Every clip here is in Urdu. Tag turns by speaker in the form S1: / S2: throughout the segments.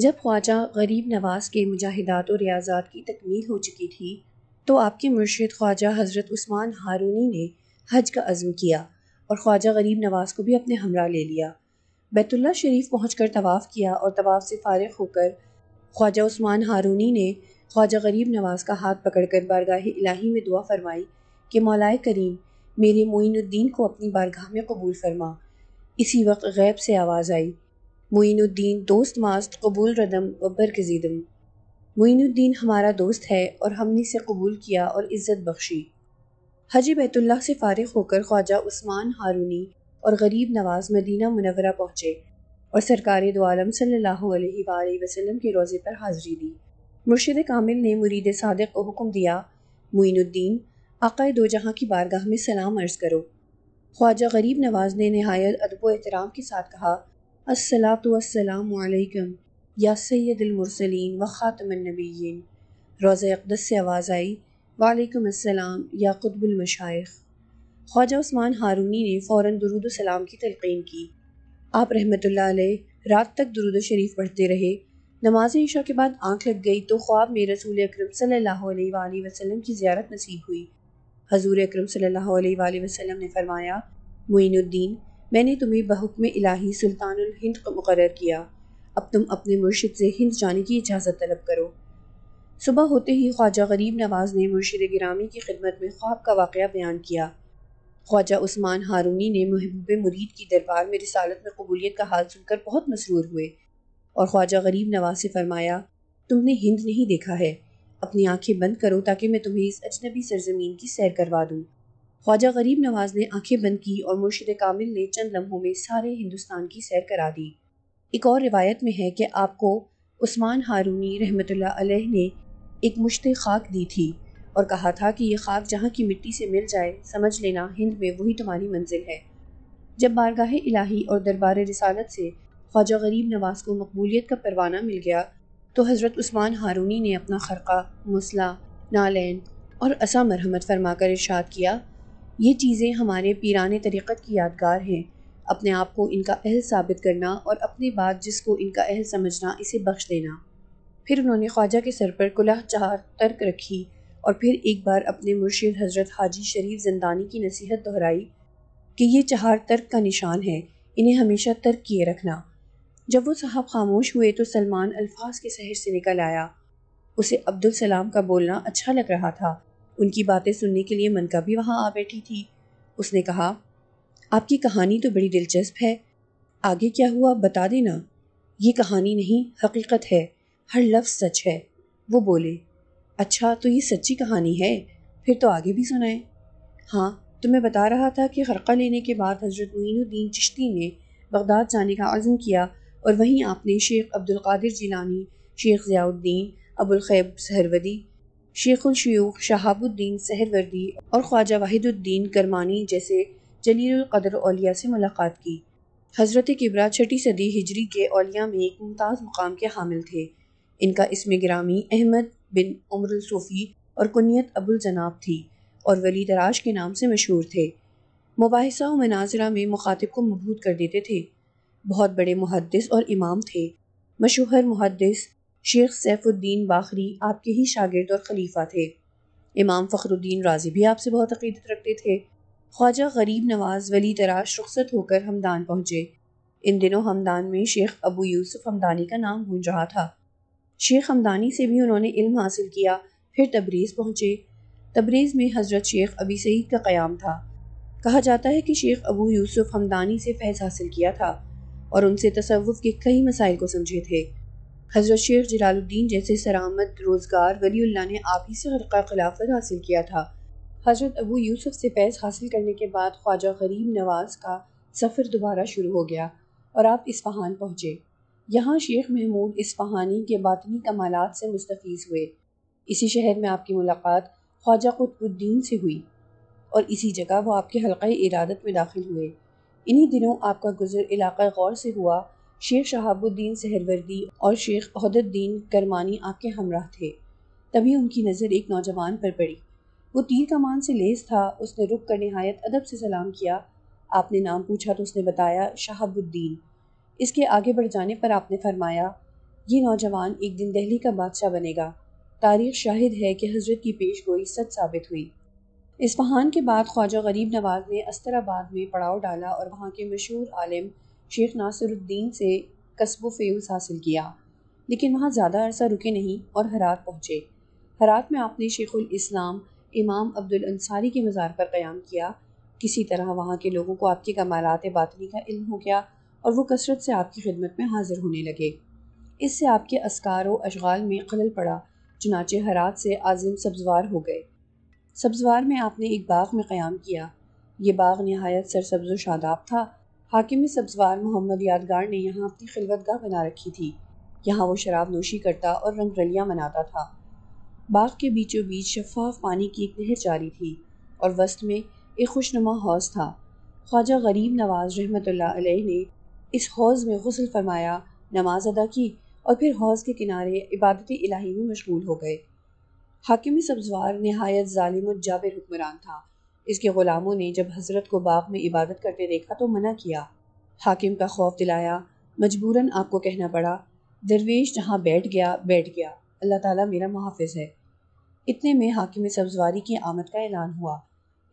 S1: جب خواجہ غریب نواز کے مجاہدات و ریاضات کی تکمیل ہو چکی تھی تو آپ کے مرشد خواجہ حضرت عثمان ہارونی نے حج کا عزم کیا اور خواجہ غریب نواز کو بھی اپنے ہمراہ لے لیا۔ بیت اللہ شریف پہنچ کر طواف کیا اور طواف سے فارغ ہو کر خواجہ عثمان ہارونی نے خواجہ غریب نواز کا ہاتھ پکڑ کر بارگاہ الہی میں دعا فرمائی کہ مولا کریم میرے معین الدین کو اپنی بارگاہ میں قبول فرما۔ اسی وقت غیب سے آواز آئی، معین الدین دوست ماست قبول ردم و برگزیدم۔ معین الدین ہمارا دوست ہے اور ہم نے اسے قبول کیا اور عزت بخشی۔ حج بیت اللہ سے فارغ ہو کر خواجہ عثمان ہارونی اور غریب نواز مدینہ منورہ پہنچے اور سرکار دو عالم صلی اللہ علیہ وآلہ وسلم کے روضے پر حاضری دی۔ مرشد کامل نے مرید صادق کو حکم دیا، معین الدین آقا دو جہاں کی بارگاہ میں سلام عرض کرو۔ خواجہ غریب نواز نے نہایت ادب و احترام کے ساتھ کہا، الصلاۃ والسلام علیکم یا سید المرسلین و خاتم النبیین۔ روضہ اقدس سے آواز آئی، وعلیکم السلام یا قطب المشائخ۔ خواجہ عثمان ہارونی نے فوراً درود و سلام کی تلقین کی۔ آپ رحمۃ اللہ علیہ رات تک درود و شریف پڑھتے رہے۔ نماز عشاء کے بعد آنکھ لگ گئی تو خواب میں رسول اکرم صلی اللہ علیہ وآلہ وسلم کی زیارت نصیب ہوئی۔ حضور اکرم صلی اللہ علیہ وآلہ وسلم نے فرمایا، معین الدین میں نے تمہیں بحکم الہی سلطان الہند مقرر کیا، اب تم اپنے مرشد سے ہند جانے کی اجازت طلب کرو۔ صبح ہوتے ہی خواجہ غریب نواز نے مرشد گرامی کی خدمت میں خواب کا واقعہ بیان کیا۔ خواجہ عثمان ہارونی نے محبوب مرید کی دربار میں رسالت میں قبولیت کا حال سن کر بہت مسرور ہوئے اور خواجہ غریب نواز سے فرمایا، تم نے ہند نہیں دیکھا ہے، اپنی آنکھیں بند کرو تاکہ میں تمہیں اس اجنبی سرزمین کی سیر کروا دوں۔ خواجہ غریب نواز نے آنکھیں بند کی اور مرشد کامل نے چند لمحوں میں سارے ہندوستان کی سیر کرا دی۔ ایک اور روایت میں ہے کہ آپ کو عثمان ہارونی رحمۃ اللہ علیہ نے ایک مشت خاک دی تھی اور کہا تھا کہ یہ خاک جہاں کی مٹی سے مل جائے سمجھ لینا ہند میں وہی تمہاری منزل ہے۔ جب بارگاہ الہی اور دربار رسالت سے خواجہ غریب نواز کو مقبولیت کا پروانہ مل گیا تو حضرت عثمان ہارونی نے اپنا خرقہ، مسلح، نالین اور عصا مرحمت فرما کر ارشاد کیا، یہ چیزیں ہمارے پیران طریقت کی یادگار ہیں، اپنے آپ کو ان کا اہل ثابت کرنا اور اپنے بعد جس کو ان کا اہل سمجھنا اسے بخش دینا۔ پھر انہوں نے خواجہ کے سر پر کلہ چہار ترک رکھی اور پھر ایک بار اپنے مرشد حضرت حاجی شریف زندانی کی نصیحت دہرائی کہ یہ چہار ترک کا نشان ہے، انہیں ہمیشہ ترک کیے رکھنا۔ جب وہ صاحب خاموش ہوئے تو سلمان الفاظ کے سحر سے نکل آیا۔ اسے عبدالسلام کا بولنا اچھا لگ رہا تھا، ان کی باتیں سننے کے لیے منکا بھی وہاں آ بیٹھی تھی۔ اس نے کہا، آپ کی کہانی تو بڑی دلچسپ ہے، آگے کیا ہوا بتا دینا۔ یہ کہانی نہیں، حقیقت ہے، ہر لفظ سچ ہے۔ وہ بولے، اچھا تو یہ سچی کہانی ہے، پھر تو آگے بھی سنائیں۔ ہاں تو میں بتا رہا تھا کہ خرقہ لینے کے بعد حضرت معین الدین چشتی نے بغداد جانے کا عزم کیا اور وہیں آپ نے شیخ عبدالقادر جیلانی، شیخ ضیاء الدین ابوالخیب سہروردی، شیخ الشیوخ شہاب الدین سہروردی اور خواجہ وحید الدین کرمانی جیسے جلیل القدر اولیاء سے ملاقات کی۔ حضرت کبریٰ چھٹی صدی ہجری کے اولیاء میں ایک ممتاز مقام کے حامل تھے۔ ان کا اسم گرامی احمد بن عمر الصوفی اور کنیت ابو الجناب تھی اور ولی تراش کے نام سے مشہور تھے۔ مباحثہ و مناظرہ میں مخاطب کو مبہوت کر دیتے تھے۔ بہت بڑے محدث اور امام تھے۔ مشہور محدث شیخ سیف الدین باخری آپ کے ہی شاگرد اور خلیفہ تھے۔ امام فخر الدین رازی بھی آپ سے بہت عقیدت رکھتے تھے۔ خواجہ غریب نواز ولی تراش رخصت ہو کر ہمدان پہنچے۔ ان دنوں ہمدان میں شیخ ابو یوسف ہمدانی کا نام گونج رہا تھا۔ شیخ ہمدانی سے بھی انہوں نے علم حاصل کیا، پھر تبریز پہنچے۔ تبریز میں حضرت شیخ ابی سعید کا قیام تھا۔ کہا جاتا ہے کہ شیخ ابو یوسف ہمدانی سے فیض حاصل کیا تھا اور ان سے تصوف کے کئی مسائل کو سمجھے تھے۔ حضرت شیخ جلال الدین جیسے سرآمد روزگار ولی اللہ نے آپ ہی سے خرقہ خلافت حاصل کیا تھا۔ حضرت ابو یوسف سے فیض حاصل کرنے کے بعد خواجہ غریب نواز کا سفر دوبارہ شروع ہو گیا اور آپ اصفہان پہنچے۔ یہاں شیخ محمود اصفہانی کے باطنی کمالات سے مستفیض ہوئے۔ اسی شہر میں آپ کی ملاقات خواجہ قطب الدین سے ہوئی اور اسی جگہ وہ آپ کے حلقہ ارادت میں داخل ہوئے۔ انہی دنوں آپ کا گزر علاقہ غور سے ہوا۔ شیخ شہاب الدین سہروردی اور شیخ عہد الدین کرمانی آپ کے ہمراہ تھے۔ تبھی ان کی نظر ایک نوجوان پر پڑی۔ وہ تیر کمان سے لیس تھا۔ اس نے رک کر نہایت ادب سے سلام کیا۔ آپ نے نام پوچھا تو اس نے بتایا، شہاب الدین۔ اس کے آگے بڑھ جانے پر آپ نے فرمایا، یہ نوجوان ایک دن دہلی کا بادشاہ بنے گا۔ تاریخ شاہد ہے کہ حضرت کی پیش گوئی سچ ثابت ہوئی۔ اصفہان کے بعد خواجہ غریب نواز نے استر آباد میں پڑاؤ ڈالا اور وہاں کے مشہور عالم شیخ ناصر الدین سے کسب و فیوز حاصل کیا، لیکن وہاں زیادہ عرصہ رکے نہیں اور ہرات پہنچے۔ ہرات میں آپ نے شیخ الاسلام امام عبد الانصاری کے مزار پر قیام کیا۔ کسی طرح وہاں کے لوگوں کو آپ کے کمالات باطنی کا علم ہو گیا اور وہ کثرت سے آپ کی خدمت میں حاضر ہونے لگے۔ اس سے آپ کے اذکار و اشغال میں خلل پڑا، چنانچہ ہرات سے عازم سبزوار ہو گئے۔ سبزوار میں آپ نے ایک باغ میں قیام کیا۔ یہ باغ نہایت سرسبز و شاداب تھا۔ حاکم سبزوار محمد یادگار نے یہاں اپنی خلوت گاہ بنا رکھی تھی۔ یہاں وہ شراب نوشی کرتا اور رنگ رلیاں مناتا تھا۔ باغ کے بیچوں بیچ شفاف پانی کی ایک نہر جاری تھی اور وسط میں ایک خوشنما حوض تھا۔ خواجہ غریب نواز رحمۃ اللہ علیہ نے اس حوض میں غسل فرمایا، نماز ادا کی اور پھر حوض کے کنارے عبادت الہی میں مشغول ہو گئے۔ حاکم سبزوار نہایت ظالم و جابر حکمران تھا۔ اس کے غلاموں نے جب حضرت کو باغ میں عبادت کرتے دیکھا تو منع کیا۔ حاکم کا خوف دلایا، مجبوراً آپ کو کہنا پڑا، درویش جہاں بیٹھ گیا بیٹھ گیا، اللہ تعالیٰ میرا محافظ ہے۔ اتنے میں حاکم سبزواری کی آمد کا اعلان ہوا۔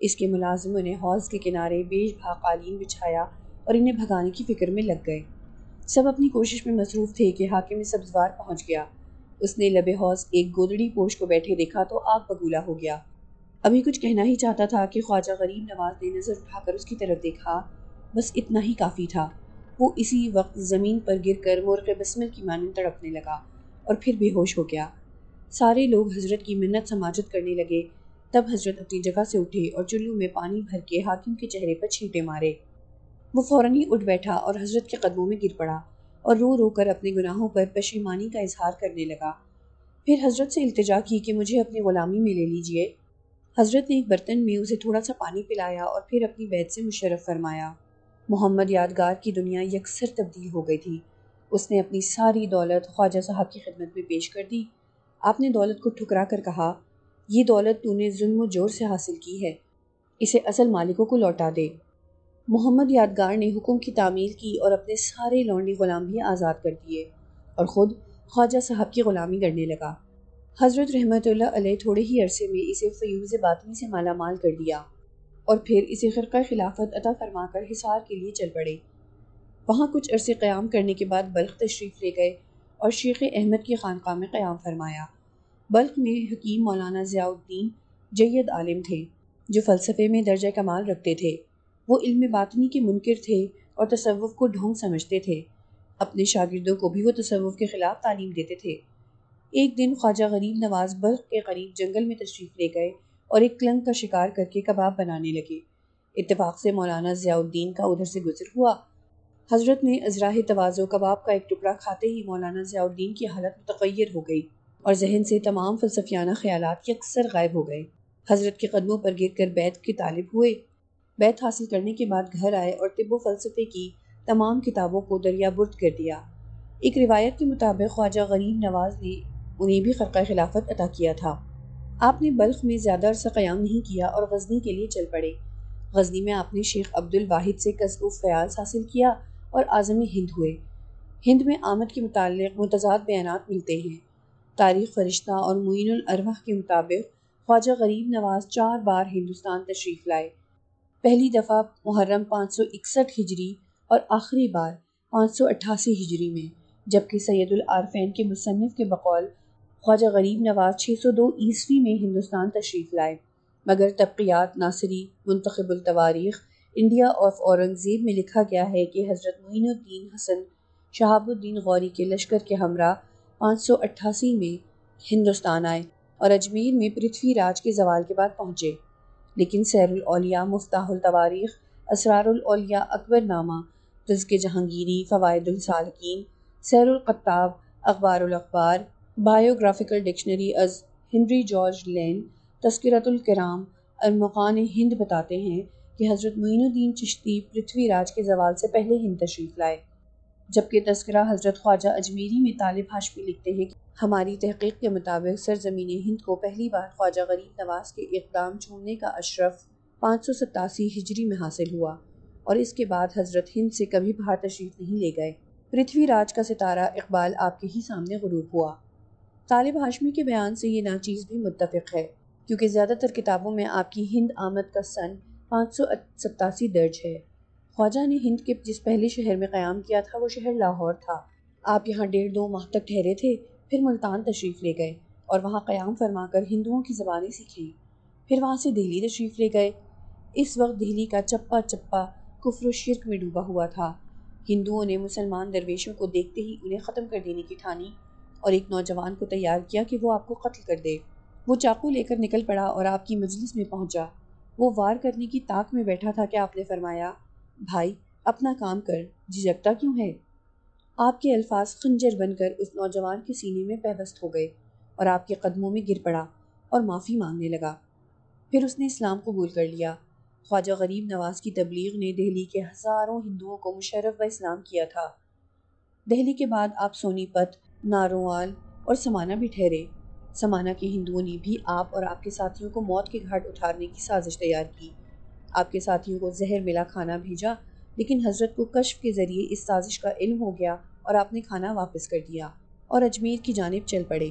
S1: اس کے ملازموں نے حوض کے کنارے بیش بھا قالین بچھایا اور انہیں بھگانے کی فکر میں لگ گئے۔ سب اپنی کوشش میں مصروف تھے کہ حاکم سبزوار پہنچ گیا۔ اس نے لبِ حوض ایک گودڑی پوش کو بیٹھے دیکھا تو آگ بگولا ہو گیا۔ ابھی کچھ کہنا ہی چاہتا تھا کہ خواجہ غریب نواز نے نظر اٹھا کر اس کی طرف دیکھا، بس اتنا ہی کافی تھا۔ وہ اسی وقت زمین پر گر کر مرغ بسمل کی مانند تڑپنے لگا اور پھر بے ہوش ہو گیا۔ سارے لوگ حضرت کی منت سماجت کرنے لگے۔ تب حضرت اپنی جگہ سے اٹھے اور چلو میں پانی بھر کے حاکم کے چہرے پر چھینٹے مارے۔ وہ فوراً ہی اٹھ بیٹھا اور حضرت کے قدموں میں گر پڑا اور رو رو کر اپنے گناہوں پر پشیمانی کا اظہار کرنے لگا۔ پھر حضرت سے التجا کی کہ مجھے اپنی غلامی میں لے لیجئے۔ حضرت نے ایک برتن میں اسے تھوڑا سا پانی پلایا اور پھر اپنی بیعت سے مشرف فرمایا۔ محمد یادگار کی دنیا یکسر تبدیل ہو گئی تھی۔ اس نے اپنی ساری دولت خواجہ صاحب کی خدمت میں پیش کر دی۔ آپ نے دولت کو ٹھکرا کر کہا، یہ دولت تو نے ظلم و جور سے حاصل کی ہے، اسے اصل مالکوں کو لوٹا دے۔ محمد یادگار نے حکم کی تعمیل کی اور اپنے سارے لونڈی غلام بھی آزاد کر دیے اور خود خواجہ صاحب کی غلامی کرنے لگا۔ حضرت رحمت اللہ علیہ تھوڑے ہی عرصے میں اسے فیوز باطنی سے مالا مال کر دیا اور پھر اسے خرقہ خلافت عطا فرما کر حصار کے لیے چل پڑے۔ وہاں کچھ عرصے قیام کرنے کے بعد بلخ تشریف لے گئے اور شیخ احمد کی خانقاہ میں قیام فرمایا۔ بلخ میں حکیم مولانا ضیاء الدین جید عالم تھے جو فلسفے میں درجہ کمال رکھتے تھے۔ وہ علم باطنی کے منکر تھے اور تصوف کو ڈھونگ سمجھتے تھے۔ اپنے شاگردوں کو بھی وہ تصوف کے خلاف تعلیم دیتے تھے۔ ایک دن خواجہ غریب نواز بلخ کے قریب جنگل میں تشریف لے گئے اور ایک کلنگ کا شکار کر کے کباب بنانے لگے۔ اتفاق سے مولانا ضیاء الدین کا ادھر سے گزر ہوا۔ حضرت نے ازراہ تواضع کباب کا ایک ٹکڑا کھاتے ہی مولانا ضیاء الدین کی حالت متغیر ہو گئی اور ذہن سے تمام فلسفیانہ خیالات یکسر غائب ہو گئے۔ حضرت کے قدموں پر گر کر بیعت کے طالب ہوئے۔ بیعت حاصل کرنے کے بعد گھر آئے اور طب و فلسفے کی تمام کتابوں کو دریا برد کر دیا۔ ایک روایت کے مطابق خواجہ غریب نواز نے انہیں بھی خرقہ خلافت عطا کیا تھا۔ آپ نے بلخ میں زیادہ عرصہ قیام نہیں کیا اور غزنی کے لیے چل پڑے۔ غزنی میں آپ نے شیخ عبد الواحد سے کسب و فیاض حاصل کیا اور عازم ہند ہوئے۔ ہند میں آمد کے متعلق متضاد بیانات ملتے ہیں۔ تاریخ فرشتہ اور معین الارواح کے مطابق خواجہ غریب نواز 4 بار ہندوستان تشریف لائے۔ پہلی دفعہ محرم 561 ہجری اور آخری بار 588 ہجری میں، جبکہ سید العارفین کے مصنف کے بقول خواجہ غریب نواز 602 عیسوی میں ہندوستان تشریف لائے، مگر تبقیات ناصری منتخب التواریخ انڈیا آف اورنگزیب میں لکھا گیا ہے کہ حضرت معین الدین حسن شہاب الدین غوری کے لشکر کے ہمراہ 588 میں ہندوستان آئے اور اجمیر میں پرتھوی راج کے زوال کے بعد پہنچے، لیکن سیر الاولیاء مفتاح التواریخ اسرار الاولیاء اکبر نامہ تزک جہانگیری فوائد السالکین سیر القطاب اخبار الاخبار بایوگرافیکل ڈکشنری از ہنری جارج لین تذکرۃ الکرام ارمغان ہند بتاتے ہیں کہ حضرت معین الدین چشتی پرتھوی راج کے زوال سے پہلے ہند تشریف لائے، جبکہ تذکرہ حضرت خواجہ اجمیری میں طالب ہاشمی لکھتے ہیں کہ ہماری تحقیق کے مطابق سرزمین ہند کو پہلی بار خواجہ غریب نواز کے اقدام چھوڑنے کا اشرف 587 ہجری میں حاصل ہوا اور اس کے بعد حضرت ہند سے کبھی باہر تشریف نہیں لے گئے۔ پرتھوی راج کا ستارہ اقبال آپ کے ہی سامنے غروب ہوا۔ طالب ہاشمی کے بیان سے یہ ناچیز بھی متفق ہے، کیونکہ زیادہ تر کتابوں میں آپ کی ہند آمد کا سن 587 درج ہے۔ خواجہ نے ہند کے جس پہلے شہر میں قیام کیا تھا وہ شہر لاہور تھا۔ آپ یہاں 1.5-2 ماہ تک ٹھہرے تھے، پھر ملتان تشریف لے گئے اور وہاں قیام فرما کر ہندوؤں کی زبانیں سیکھیں۔ پھر وہاں سے دہلی تشریف لے گئے۔ اس وقت دہلی کا چپا چپا کفر و شرک میں ڈوبا ہوا تھا۔ ہندوؤں نے مسلمان درویشوں کو دیکھتے ہی انہیں ختم کر دینے کی ٹھانی اور ایک نوجوان کو تیار کیا کہ وہ آپ کو قتل کر دے۔ وہ چاقو لے کر نکل پڑا اور آپ کی مجلس میں پہنچا۔ وہ وار کرنے کی طاق میں بیٹھا تھا کہ آپ نے فرمایا، بھائی اپنا کام کر، جھجکتا کیوں ہے؟ آپ کے الفاظ خنجر بن کر اس نوجوان کے سینے میں پیوست ہو گئے اور آپ کے قدموں میں گر پڑا اور معافی مانگنے لگا۔ پھر اس نے اسلام قبول کر لیا۔ خواجہ غریب نواز کی تبلیغ نے دہلی کے ہزاروں ہندوؤں کو مشرف و اسلام کیا تھا۔ دہلی کے بعد آپ سونی پت، نارووال اور سمانہ بھی ٹھہرے۔ سمانہ کے ہندوؤں نے بھی آپ اور آپ کے ساتھیوں کو موت کے گھاٹ اتارنے کی سازش تیار کی۔ آپ کے ساتھیوں کو زہر ملا کھانا بھیجا، لیکن حضرت کو کشف کے ذریعے اس سازش کا علم ہو گیا اور آپ نے کھانا واپس کر دیا اور اجمیر کی جانب چل پڑے۔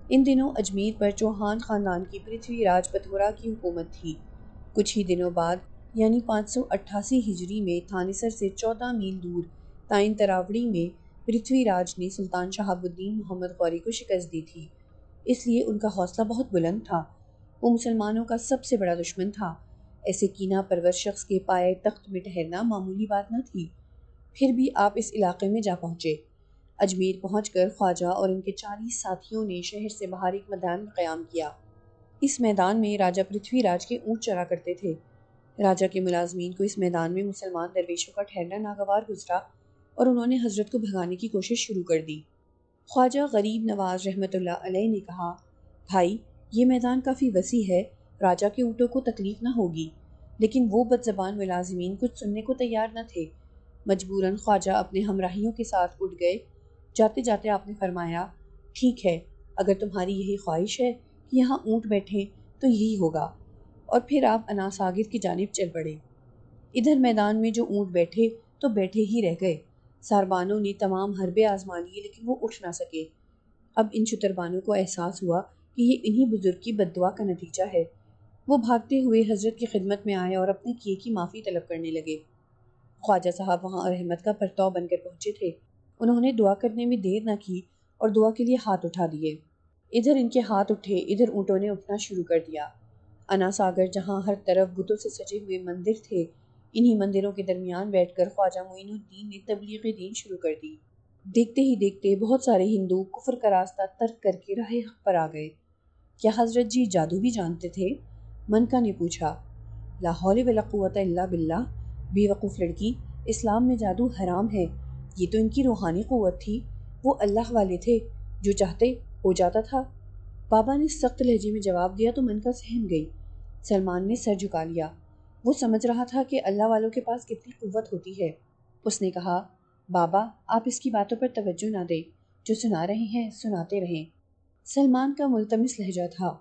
S1: ان دنوں اجمیر پر چوہان خاندان کی پرتھوی راج پتھورا کی حکومت تھی۔ کچھ ہی دنوں بعد یعنی 588 ہجری میں تھانیسر سے 14 میل دور تائن تراوڑی میں پرتھوی راج نے سلطان شہاب الدین محمد غوری کو شکست دی تھی۔ اس لیے ان کا حوصلہ بہت بلند تھا۔ وہ مسلمانوں کا سب سے بڑا دشمن تھا۔ ایسے کینہ پرور شخص کے پائے تخت میں ٹھہرنا معمولی بات نہ تھی۔ پھر بھی آپ اس علاقے میں جا پہنچے۔ اجمیر پہنچ کر خواجہ اور ان کے 40 ساتھیوں نے شہر سے باہر ایک میدان قیام کیا۔ اس میدان میں راجہ پرتھوی راج کے اونٹ چرا کرتے تھے۔ راجہ کے ملازمین کو اس میدان میں مسلمان درویشوں کا ٹھہرنا ناگوار گزرا اور انہوں نے حضرت کو بھگانے کی کوشش شروع کر دی۔ خواجہ غریب نواز رحمۃ اللہ علیہ نے کہا، بھائی یہ میدان کافی وسیع ہے، راجہ کے اونٹوں کو تکلیف نہ ہوگی، لیکن وہ بد زبان ملازمین کچھ سننے کو تیار نہ تھے۔ مجبوراً خواجہ اپنے ہمراہیوں کے ساتھ اٹھ گئے۔ جاتے جاتے آپ نے فرمایا، ٹھیک ہے، اگر تمہاری یہی خواہش ہے کہ یہاں اونٹ بیٹھیں تو یہی ہوگا، اور پھر آپ اناساگر کی جانب چل پڑے۔ ادھر میدان میں جو اونٹ بیٹھے تو بیٹھے ہی رہ گئے۔ ساربانوں نے تمام حربے آزما لیے لیکن وہ اٹھ نہ سکے۔ اب ان شتربانوں کو احساس ہوا کہ یہ انہی بزرگ کی بد دعا کا نتیجہ ہے۔ وہ بھاگتے ہوئے حضرت کی خدمت میں آئے اور اپنے کیے کی معافی طلب کرنے لگے۔ خواجہ صاحب وہاں رحمت کا پرتو بن کر پہنچے تھے۔ انہوں نے دعا کرنے میں دیر نہ کی اور دعا کے لیے ہاتھ اٹھا دیے۔ ادھر ان کے ہاتھ اٹھے، ادھر اونٹوں نے اٹھنا شروع کر دیا۔ اناساگر جہاں ہر طرف بتوں سے سجے ہوئے مندر تھے، انہی مندروں کے درمیان بیٹھ کر خواجہ معین الدین نے تبلیغ دین شروع کر دی۔ دیکھتے ہی دیکھتے بہت سارے ہندو کفر کا راستہ ترک کر کے راہ حق پر آ گئے۔ کیا حضرت جی جادو بھی جانتے تھے؟ منکا نے پوچھا۔ لا حول ولا قوت الا باللہ، بے وقوف لڑکی، اسلام میں جادو حرام ہے۔ یہ تو ان کی روحانی قوت تھی، وہ اللہ والے تھے، جو چاہتے ہو جاتا تھا۔ بابا نے سخت لہجے میں جواب دیا تو منکا سہم گئی۔ سلمان نے سر جھکا لیا۔ وہ سمجھ رہا تھا کہ اللہ والوں کے پاس کتنی قوت ہوتی ہے۔ اس نے کہا، بابا آپ اس کی باتوں پر توجہ نہ دیں، جو سنا رہے ہیں سناتے رہیں۔ سلمان کا ملتمس لہجہ تھا۔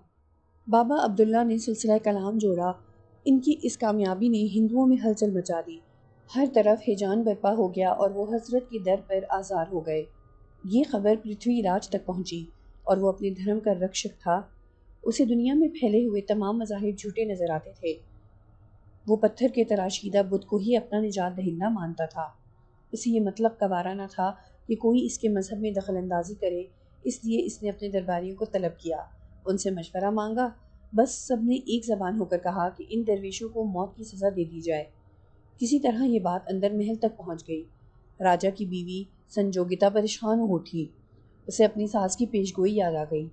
S1: بابا عبداللہ نے سلسلہ کلام جوڑا۔ ان کی اس کامیابی نے ہندوؤں میں ہلچل مچا دی۔ ہر طرف ہیجان برپا ہو گیا اور وہ حضرت کے در پر آزار ہو گئے۔ یہ خبر پرتھوی راج تک پہنچی اور وہ اپنے دھرم کا رکشک تھا۔ اسے دنیا میں پھیلے ہوئے تمام مذاہب جھوٹے نظر آتے تھے۔ وہ پتھر کے تراشیدہ بت کو ہی اپنا نجات دہندہ مانتا تھا۔ اسے یہ مطلب گوارا نہ تھا کہ کوئی اس کے مذہب میں دخل اندازی کرے، اس لیے اس نے اپنے درباریوں کو طلب کیا، ان سے مشورہ مانگا۔ بس سب نے ایک زبان ہو کر کہا کہ ان درویشوں کو موت کی سزا دے دی جائے۔ کسی طرح یہ بات اندر محل تک پہنچ گئی۔ راجہ کی بیوی سنجوگتا پریشان ہو اٹھی۔ اسے اپنی ساس کی پیشگوئی یاد آ گئی۔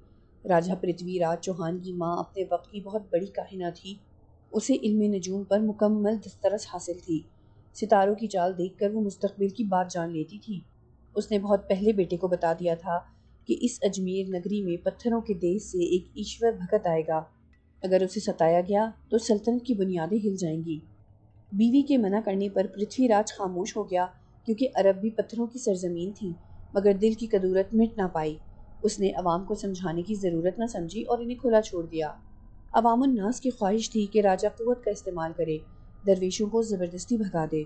S1: راجہ پرتھوی راج چوہان کی ماں اپنے وقت کی بہت بڑی کاہنہ تھی۔ اسے علم نجوم پر مکمل دسترس حاصل تھی۔ ستاروں کی چال دیکھ کر وہ مستقبل کی بات جان لیتی تھی۔ اس نے بہت پہلے بیٹے کو بتا دیا تھا کہ اس اجمیر نگری میں پتھروں کے دیش سے ایک ایشور بھگت آئے گا۔ اگر اسے ستایا گیا تو سلطنت کی بنیادیں ہل جائیں گی۔ بیوی کے منع کرنے پر پرتھوی راج خاموش ہو گیا، کیونکہ عرب بھی پتھروں کی سرزمین تھی، مگر دل کی قدورت مٹ نہ پائی۔ اس نے عوام کو سمجھانے کی ضرورت نہ سمجھی اور انہیں کھلا چھوڑ دیا۔ عوام الناس کی خواہش تھی کہ راجہ قوت کا استعمال کرے، درویشوں کو زبردستی بھگا دے۔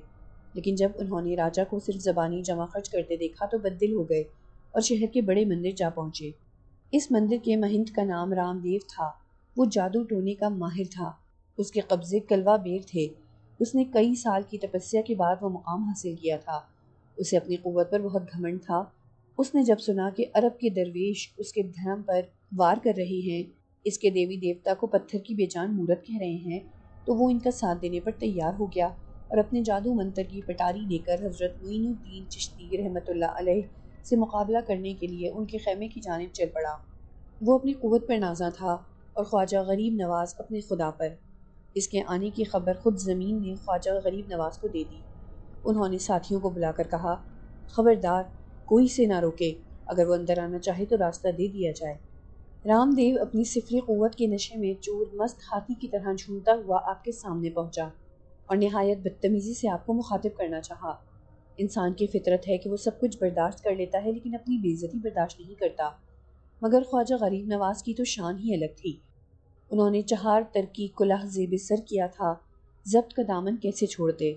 S1: لیکن جب انہوں نے راجا کو صرف زبانی جمع خرچ کرتے دیکھا تو بددل ہو گئے اور شہر کے بڑے مندر جا پہنچے۔ اس مندر کے مہنت کا نام رام دیو تھا۔ وہ جادو ٹونے کا ماہر تھا۔ اس کے قبضے کلوا بیر تھے۔ اس نے کئی سال کی تپسیا کے بعد وہ مقام حاصل کیا تھا۔ اسے اپنی قوت پر بہت گھمنڈ تھا۔ اس نے جب سنا کہ عرب کے درویش اس کے دھرم پر وار کر رہے ہیں، اس کے دیوی دیوتا کو پتھر کی بے جان مورت کہہ رہے ہیں، تو وہ ان کا ساتھ دینے پر تیار ہو گیا اور اپنے جادو منتر کی پٹاری لے کر حضرت معین الدین چشتی رحمۃ اللہ علیہ سے مقابلہ کرنے کے لیے ان کے خیمے کی جانب چل پڑا۔ وہ اپنی قوت پر نازاں تھا اور خواجہ غریب نواز اپنے خدا پر۔ اس کے آنے کی خبر خود زمین نے خواجہ غریب نواز کو دے دی۔ انہوں نے ساتھیوں کو بلا کر کہا، خبردار، کوئی سے نہ روکے، اگر وہ اندر آنا چاہے تو راستہ دے دیا جائے۔ رام دیو اپنی صفری قوت کے نشے میں چور مست ہاتھی کی طرح جھومتا ہوا آپ کے سامنے پہنچا اور نہایت بدتمیزی سے آپ کو مخاطب کرنا چاہا۔ انسان کی فطرت ہے کہ وہ سب کچھ برداشت کر لیتا ہے لیکن اپنی بے عزتی برداشت نہیں کرتا، مگر خواجہ غریب نواز کی تو شان ہی الگ تھی۔ انہوں نے چہار ترکی کلہ زیب سر کیا تھا، ضبط کا دامن کیسے چھوڑتے۔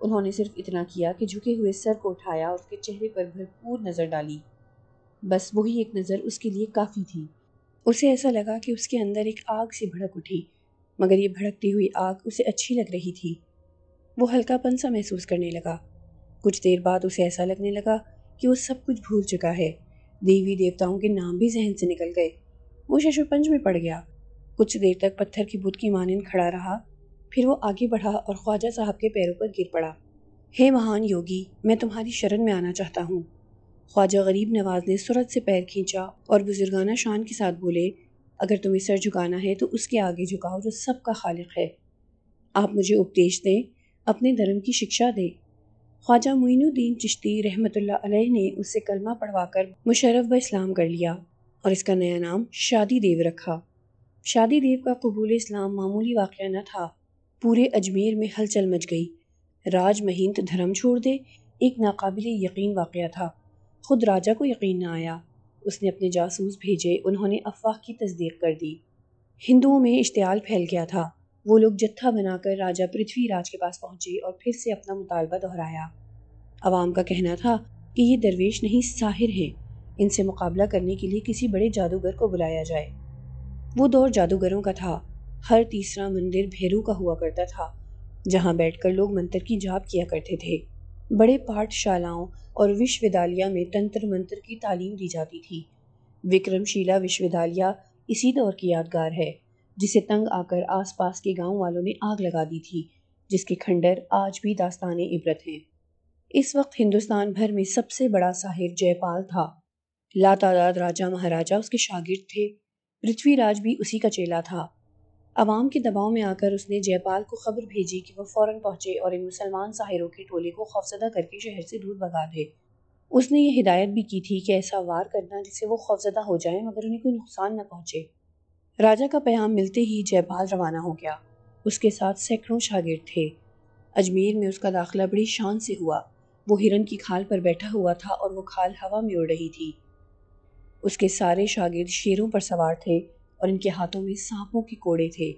S1: انہوں نے صرف اتنا کیا کہ جھکے ہوئے سر کو اٹھایا اور اس کے چہرے پر بھرپور نظر ڈالی۔ بس وہی ایک نظر اس کے لیے کافی تھی۔ اسے ایسا لگا کہ اس کے اندر ایک آگ سی بھڑک اٹھی، مگر یہ بھڑکتی ہوئی آگ اسے اچھی لگ رہی تھی۔ وہ ہلکا پن سا محسوس کرنے لگا۔ کچھ دیر بعد اسے ایسا لگنے لگا کہ وہ سب کچھ بھول چکا ہے۔ دیوی دیوتاؤں کے نام بھی ذہن سے نکل گئے۔ وہ شش و پنج میں پڑ گیا۔ کچھ دیر تک پتھر کی بت کی مانند کھڑا رہا، پھر وہ آگے بڑھا اور خواجہ صاحب کے پیروں پر گر پڑا۔ ہے مہان یوگی، میں تمہاری شرن میں آنا چاہتا ہوں۔ خواجہ غریب نواز نے سرعت سے پیر کھینچا اور بزرگانہ شان کے ساتھ بولے، اگر تمہیں سر جھکانا ہے تو اس کے آگے جھکاؤ جو سب کا خالق ہے۔ آپ مجھے اپدیش دیں، اپنے دھرم کی شکشا دیں۔ خواجہ معین الدین چشتی رحمۃ اللہ علیہ نے اس سے کلمہ پڑھوا کر مشرف باسلام کر لیا اور اس کا نیا نام شادی دیو رکھا۔ شادی دیو کا قبول اسلام معمولی واقعہ نہ تھا، پورے اجمیر میں ہلچل مچ گئی۔ راج مہینت دھرم چھوڑ دے، ایک ناقابل یقین واقعہ تھا۔ خود راجہ کو یقین نہ آیا۔ اس نے اپنے جاسوس بھیجے، انہوں نے افواہ کی تصدیق کر دی۔ ہندوؤں میں اشتعال پھیل گیا تھا۔ وہ لوگ جتھا بنا کر راجہ پرتھوی راج کے پاس پہنچے اور پھر سے اپنا مطالبہ دہرایا۔ عوام کا کہنا تھا کہ یہ درویش نہیں ساحر ہیں، ان سے مقابلہ کرنے کے لیے کسی بڑے جادوگر کو بلایا جائے۔ وہ دور جادوگروں کا تھا۔ ہر تیسرا مندر بھیرو کا ہوا کرتا تھا، جہاں بیٹھ کر لوگ منتر کی جاپ کیا کرتے تھے۔ بڑے پاٹھ شالاؤں اور وشو ودالیہ میں تنتر منتر کی تعلیم دی جاتی تھی۔ وکرم شیلا وشو ودالیہ اسی دور کی یادگار ہے، جسے تنگ آ کر آس پاس کے گاؤں والوں نے آگ لگا دی تھی، جس کے کھنڈر آج بھی داستان عبرت ہیں۔ اس وقت ہندوستان بھر میں سب سے بڑا ساحر جے پال تھا۔ لاتعداد راجہ مہاراجہ اس کے شاگرد تھے۔ پرتھوی راج بھی اسی کا چیلا تھا۔ عوام کے دباؤ میں آ کر اس نے جے پال کو خبر بھیجی کہ وہ فوراً پہنچے اور ان مسلمان ساحروں کے ٹولے کو خوفزدہ کر کے شہر سے دور بھگا دے۔ اس نے یہ ہدایت بھی کی تھی کہ ایسا وار کرنا جس سے وہ خوفزدہ ہو جائیں مگر انہیں کوئی نقصان نہ پہنچے۔ راجہ کا پیغام ملتے ہی جے پال روانہ ہو گیا۔ اس کے ساتھ سینکڑوں شاگرد تھے۔ اجمیر میں اس کا داخلہ بڑی شان سے ہوا۔ وہ ہرن کی کھال پر بیٹھا ہوا تھا اور وہ کھال ہوا میں اڑ رہی تھی۔ اس کے سارے شاگرد شیروں پر سوار تھے اور ان کے ہاتھوں میں سانپوں کے کوڑے تھے۔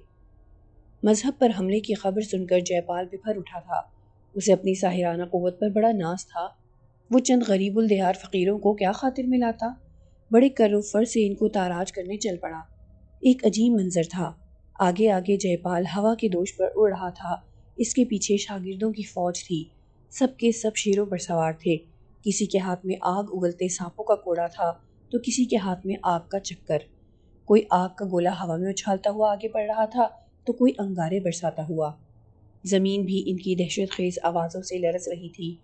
S1: مذہب پر حملے کی خبر سن کر جے پال بپھر اٹھا تھا۔ اسے اپنی ساحرانہ قوت پر بڑا ناز تھا۔ وہ چند غریب الدیار فقیروں کو کیا خاطر میں لاتا، بڑے کر و فر سے ان کو تاراج کرنے چل پڑا۔ ایک عجیب منظر تھا۔ آگے آگے جے پال ہوا کے دوش پر اڑ رہا تھا، اس کے پیچھے شاگردوں کی فوج تھی، سب کے سب شیروں پر سوار تھے۔ کسی کے ہاتھ میں آگ اگلتے سانپوں کا کوڑا تھا تو کسی کے ہاتھ میں آگ کا چکر۔ کوئی آگ کا گولا ہوا میں اچھالتا ہوا آگے بڑھ رہا تھا تو کوئی انگارے برساتا ہوا۔ زمین بھی ان کی دہشت خیز آوازوں سے لرز رہی تھی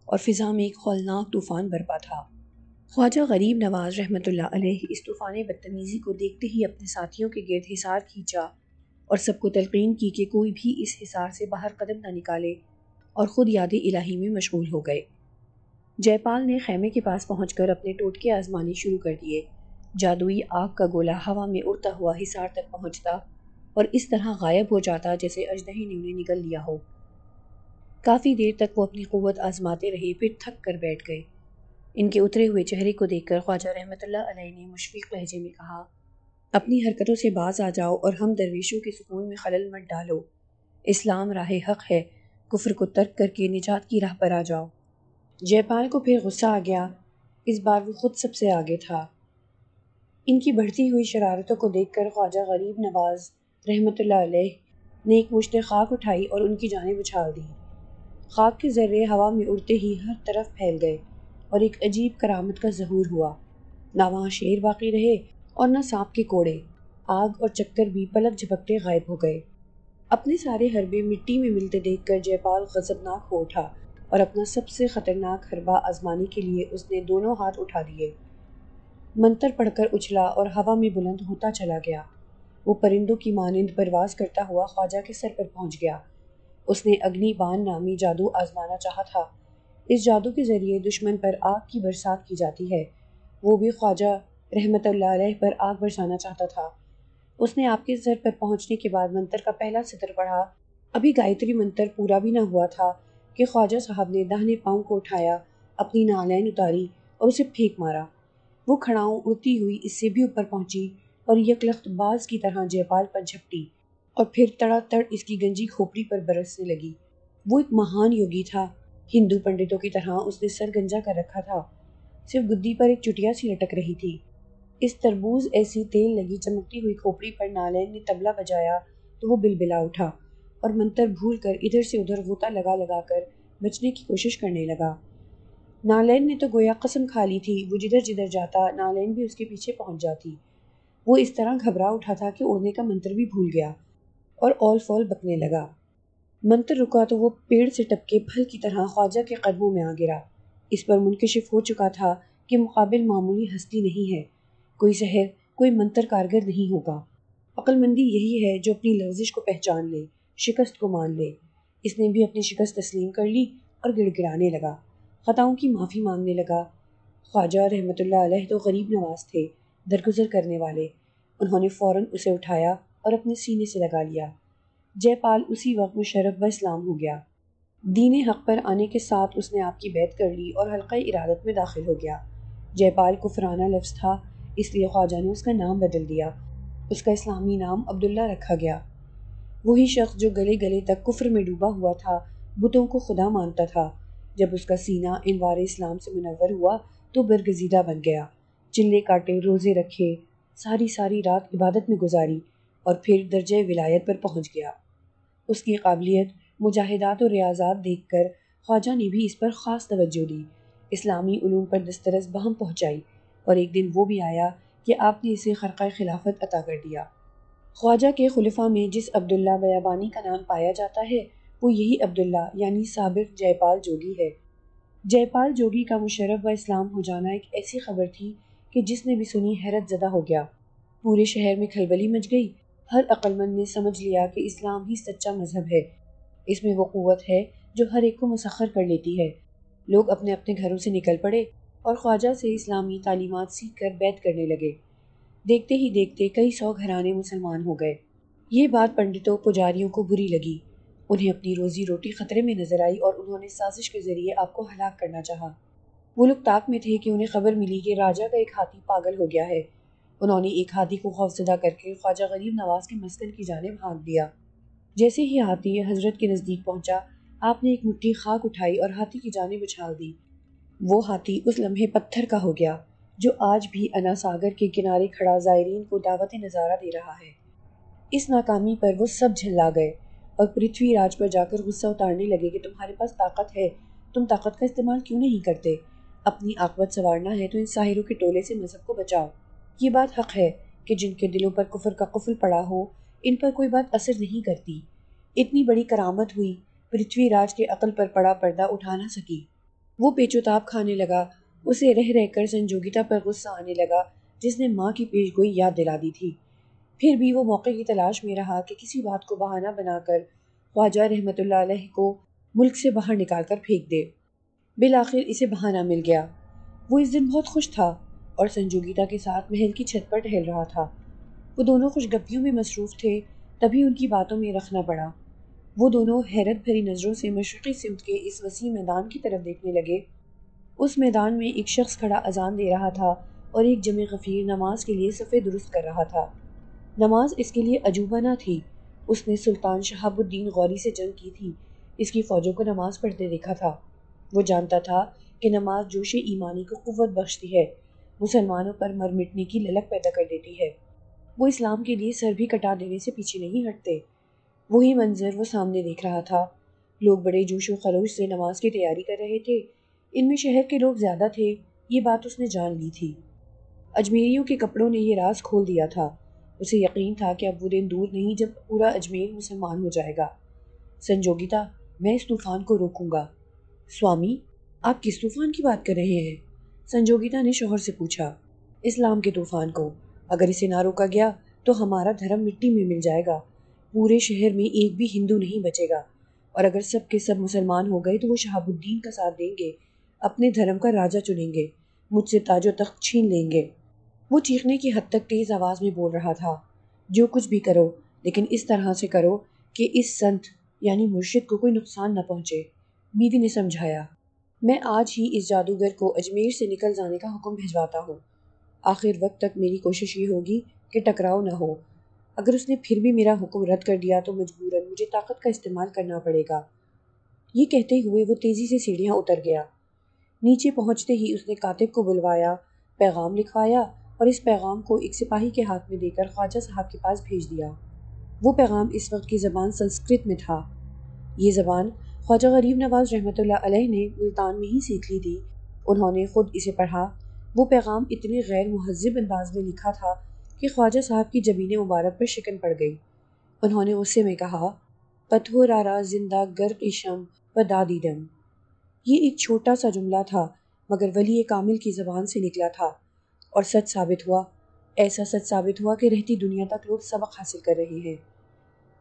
S1: اور فضا میں ایک ہولناک طوفان برپا تھا۔ خواجہ غریب نواز رحمۃ اللہ علیہ اس طوفان بدتمیزی کو دیکھتے ہی اپنے ساتھیوں کے گرد حصار کھینچا اور سب کو تلقین کی کہ کوئی بھی اس حصار سے باہر قدم نہ نکالے، اور خود یاد الہی میں مشغول ہو گئے۔ جے پال نے خیمے کے پاس پہنچ کر اپنے ٹوٹکے آزمانے شروع کر دیے۔ جادوئی آگ کا گولا ہوا میں اڑتا ہوا حصار تک پہنچتا اور اس طرح غائب ہو جاتا جیسے اژدہے نے انہیں نگل لیا ہو۔ کافی دیر تک وہ اپنی قوت آزماتے رہے، پھر تھک کر بیٹھ گئے۔ ان کے اترے ہوئے چہرے کو دیکھ کر خواجہ رحمۃ اللہ علیہ نے مشفق لہجے میں کہا، اپنی حرکتوں سے باز آ جاؤ اور ہم درویشوں کے سکون میں خلل مت ڈالو۔ اسلام راہ حق ہے، کفر کو ترک کر کے نجات کی راہ پر آ جاؤ۔ جے پال کو پھر غصہ آ گیا، اس بار وہ خود سب سے آگے تھا۔ ان کی بڑھتی ہوئی شرارتوں کو دیکھ کر خواجہ غریب نواز رحمۃ اللہ علیہ نے ایک مشت خاک اٹھائی اور ان کی جانب اچھال دی۔ خاک کے ذرے ہوا میں اڑتے ہی ہر طرف پھیل گئے اور ایک عجیب کرامت کا ظہور ہوا۔ نہ وہاں شیر باقی رہے اور نہ سانپ کے کوڑے، آگ اور چکر بھی پلک جھپکتے غائب ہو گئے۔ اپنے سارے حربے مٹی میں ملتے دیکھ کر جے پال غضبناک ہو اٹھا اور اپنا سب سے خطرناک حربہ آزمانے کے لیے اس نے دونوں ہاتھ اٹھا دیے۔ منتر پڑھ کر اچھلا اور ہوا میں بلند ہوتا چلا گیا۔ وہ پرندوں کی مانند پرواز کرتا ہوا خواجہ کے سر پر پہنچ گیا۔ اس نے اگنی بان نامی جادو آزمانا چاہا تھا۔ اس جادو کے ذریعے دشمن پر آگ کی برسات کی جاتی ہے۔ وہ بھی خواجہ رحمت اللہ علیہ پر آگ برسانا چاہتا تھا۔ اس نے آپ کے سر پر پہنچنے کے بعد منتر کا پہلا سطر پڑھا۔ ابھی گایتری منتر پورا بھی نہ ہوا تھا کہ خواجہ صاحب نے داہنے پاؤں کو اٹھایا، اپنی نالین اتاری اور اسے پھینک مارا۔ وہ کھڑاؤں اڑتی ہوئی اس سے بھی اوپر پہنچی اور یکلخت باز کی طرح جے پال پر جھپٹی اور پھر تڑا تڑ اس کی گنجی کھوپڑی پر برسنے لگی۔ وہ ایک مہان یوگی تھا۔ ہندو پنڈتوں کی طرح اس نے سر گنجا کر رکھا تھا، صرف گدی پر ایک چٹیا سی لٹک رہی تھی۔ اس تربوز ایسی تیل لگی چمکتی ہوئی کھوپڑی پر نالین نے طبلہ بجایا تو وہ بلبلا اٹھا اور منتر بھول کر ادھر سے ادھر غوطہ لگا لگا کر بچنے کی کوشش کرنے لگا۔ نالین نے تو گویا قسم کھا لی تھی وہ جدھر جدھر جاتا نالین بھی اس کے پیچھے پہنچ جاتی۔ وہ اس طرح گھبرا اٹھا تھا کہ اڑنے کا منتر بھی بھول گیا اور اول فول بکنے لگا۔ منتر رکا تو وہ پیڑ سے ٹپکے پھل کی طرح خواجہ کے قدموں میں آ گرا۔ اس پر منکشف ہو چکا تھا کہ مقابل معمولی ہستی نہیں ہے، کوئی سحر، کوئی منتر کارگر نہیں ہوگا۔ عقل مندی یہی ہے جو اپنی لغزش کو پہچان لے، شکست کو مان لے۔ اس نے بھی اپنی شکست تسلیم کر لی اور گڑ گڑانے لگا، خطاؤں کی معافی مانگنے لگا۔ خواجہ رحمت اللہ علیہ تو غریب نواز تھے، درگزر کرنے والے۔ انہوں نے فوراً اسے اٹھایا اور اپنے سینے سے لگا لیا۔ جے پال اسی وقت مشرف اسلام ہو گیا۔ دین حق پر آنے کے ساتھ اس نے آپ کی بیعت کر لی اور حلقہ ارادت میں داخل ہو گیا۔ جے پال کفرانہ لفظ تھا، اس لیے خواجہ نے اس کا نام بدل دیا۔ اس کا اسلامی نام عبداللہ رکھا گیا۔ وہی شخص جو گلے گلے تک کفر میں ڈوبا ہوا تھا، بتوں کو خدا مانتا تھا، جب اس کا سینہ انوار اسلام سے منور ہوا تو برگزیدہ بن گیا۔ چلے کاٹے، روزے رکھے، ساری رات عبادت میں گزاری اور پھر درجہ ولایت پر پہنچ گیا۔ اس کی قابلیت، مجاہدات اور ریاضات دیکھ کر خواجہ نے بھی اس پر خاص توجہ دی، اسلامی علوم پر دسترس بہم پہنچائی اور ایک دن وہ بھی آیا کہ آپ نے اسے خرقہ خلافت عطا کر دیا۔ خواجہ کے خلفاء میں جس عبداللہ بیابانی کا نام پایا جاتا ہے وہ یہی عبداللہ یعنی سابق جے پال جوگی ہے۔ جے پال جوگی کا مشرف اسلام ہو جانا ایک ایسی خبر تھی کہ جس نے بھی سنی حیرت زدہ ہو گیا۔ پورے شہر میں کھلبلی مچ گئی۔ ہر عقلمند نے سمجھ لیا کہ اسلام ہی سچا مذہب ہے، اس میں وہ قوت ہے جو ہر ایک کو مسخر کر لیتی ہے۔ لوگ اپنے اپنے گھروں سے نکل پڑے اور خواجہ سے اسلامی تعلیمات سیکھ کر بیعت کرنے لگے۔ دیکھتے ہی دیکھتے کئی 100 گھرانے مسلمان ہو گئے۔ یہ بات پنڈتوں پجاریوں کو بری لگی، انہیں اپنی روزی روٹی خطرے میں نظر آئی اور انہوں نے سازش کے ذریعے آپ کو ہلاک کرنا چاہا۔ وہ لوگ طاق میں تھے کہ انہیں خبر ملی کہ راجہ کا ایک ہاتھی پاگل ہو گیا ہے۔ انہوں نے ایک ہاتھی کو خوفزدہ کر کے خواجہ غریب نواز کے مسکن کی جانب ہانک دیا۔ جیسے ہی ہاتھی حضرت کے نزدیک پہنچا، آپ نے ایک مٹھی خاک اٹھائی اور ہاتھی کی جانب اچھال دی۔ وہ ہاتھی اس لمحے پتھر کا ہو گیا جو آج بھی انا ساگر کے کنارے کھڑا زائرین کو دعوت نظارہ دے رہا ہے۔ اس ناکامی پر وہ سب جھلا گئے اور پرتھوی راج پر جا کر غصہ اتارنے لگے کہ تمہارے پاس طاقت ہے، تم طاقت کا استعمال کیوں نہیں کرتے؟ اپنی عاقبت سنوارنا ہے تو ان ساحروں کے ٹولے سے مذہب کو بچاؤ۔ یہ بات حق ہے کہ جن کے دلوں پر کفر کا قفل پڑا ہو، ان پر کوئی بات اثر نہیں کرتی۔ اتنی بڑی کرامت ہوئی، پرتھوی راج کے عقل پر پڑا پردہ اٹھا نہ سکی۔ وہ پیچ و تاب کھانے لگا، اسے رہ رہ کر سنجوگیتا پر غصہ آنے لگا جس نے ماں کی پیش گوئی یاد دلا دی تھی۔ پھر بھی وہ موقع کی تلاش میں رہا کہ کسی بات کو بہانہ بنا کر خواجہ رحمت اللہ علیہ کو ملک سے باہر نکال کر پھینک دے۔ بالآخر اسے بہانہ مل گیا۔ وہ اس دن بہت خوش تھا اور سنجوگیتا کے ساتھ محل کی چھت پر ٹہل رہا تھا۔ وہ دونوں خوش گپیوں میں مصروف تھے، تبھی ان کی باتوں میں رخنا پڑا۔ وہ دونوں حیرت بھری نظروں سے مشرقی سمت کے اس وسیع میدان کی طرف دیکھنے لگے۔ اس میدان میں ایک شخص کھڑا اذان دے رہا تھا اور ایک جمع غفیر نماز کے لیے صفیں درست کر رہا تھا۔ نماز اس کے لیے عجوبہ نہ تھی، اس نے سلطان شہاب الدین غوری سے جنگ کی تھی، اس کی فوجوں کو نماز پڑھتے دیکھا تھا۔ وہ جانتا تھا کہ نماز جوش ایمانی کو قوت بخشتی ہے، مسلمانوں پر مر مٹنے کی للک پیدا کر دیتی ہے۔ وہ اسلام کے لیے سر بھی کٹا دینے سے پیچھے نہیں ہٹتے۔ وہی منظر وہ سامنے دیکھ رہا تھا۔ لوگ بڑے جوش و خروش سے نماز کی تیاری کر رہے تھے۔ ان میں شہر کے لوگ زیادہ تھے، یہ بات اس نے جان لی تھی۔ اجمیریوں کے کپڑوں نے یہ راز کھول دیا تھا۔ اسے یقین تھا کہ اب وہ دن دور نہیں جب پورا اجمیر مسلمان ہو جائے گا۔ سنجوگیتا، میں اس طوفان کو روکوں گا۔ سوامی، آپ کس طوفان کی بات کر رہے ہیں؟ سنجوگیتا نے شوہر سے پوچھا۔ اسلام کے طوفان کو۔ اگر اسے نہ روکا گیا تو ہمارا دھرم مٹی میں مل جائے گا۔ پورے شہر میں ایک بھی ہندو نہیں بچے گا، اور اگر سب کے سب مسلمان ہو گئے تو وہ شہاب الدین کا ساتھ دیں گے، اپنے دھرم کا راجہ چنیں گے، مجھ سے تاج و تخت چھین لیں گے۔ وہ چیخنے کی حد تک تیز آواز میں بول رہا تھا۔ جو کچھ بھی کرو، لیکن اس طرح سے کرو کہ اس سنت یعنی مرشد کو کوئی نقصان نہ پہنچے۔ بیوی نے سمجھایا، میں آج ہی اس جادوگر کو اجمیر سے نکل جانے کا حکم بھجواتا ہوں۔ آخر وقت تک میری کوشش یہ ہوگی کہ ٹکراؤ نہ ہو۔ اگر اس نے پھر بھی میرا حکم رد کر دیا تو مجبوراً مجھے طاقت کا استعمال کرنا پڑے گا۔ یہ کہتے ہوئے وہ تیزی سے سیڑھیاں اتر گیا۔ نیچے پہنچتے ہی اس نے کاتب کو بلوایا، پیغام لکھوایا اور اس پیغام کو ایک سپاہی کے ہاتھ میں دے کر خواجہ صاحب کے پاس بھیج دیا۔ وہ پیغام اس وقت کی زبان سنسکرت میں تھا۔ یہ زبان خواجہ غریب نواز رحمۃ اللہ علیہ نے ملتان میں ہی سیکھ لی تھی۔ انہوں نے خود اسے پڑھا۔ وہ پیغام اتنے غیر مہذب انداز میں لکھا تھا کہ خواجہ صاحب کی جبین مبارک پر شکن پڑ گئی۔ انہوں نے غصے میں کہا، پتھو رارا زندہ گرق شم و دادی دم۔ یہ ایک چھوٹا سا جملہ تھا، مگر ولی کامل کی زبان سے نکلا تھا، اور سچ ثابت ہوا۔ ایسا سچ ثابت ہوا کہ رہتی دنیا تک لوگ سبق حاصل کر رہے ہیں۔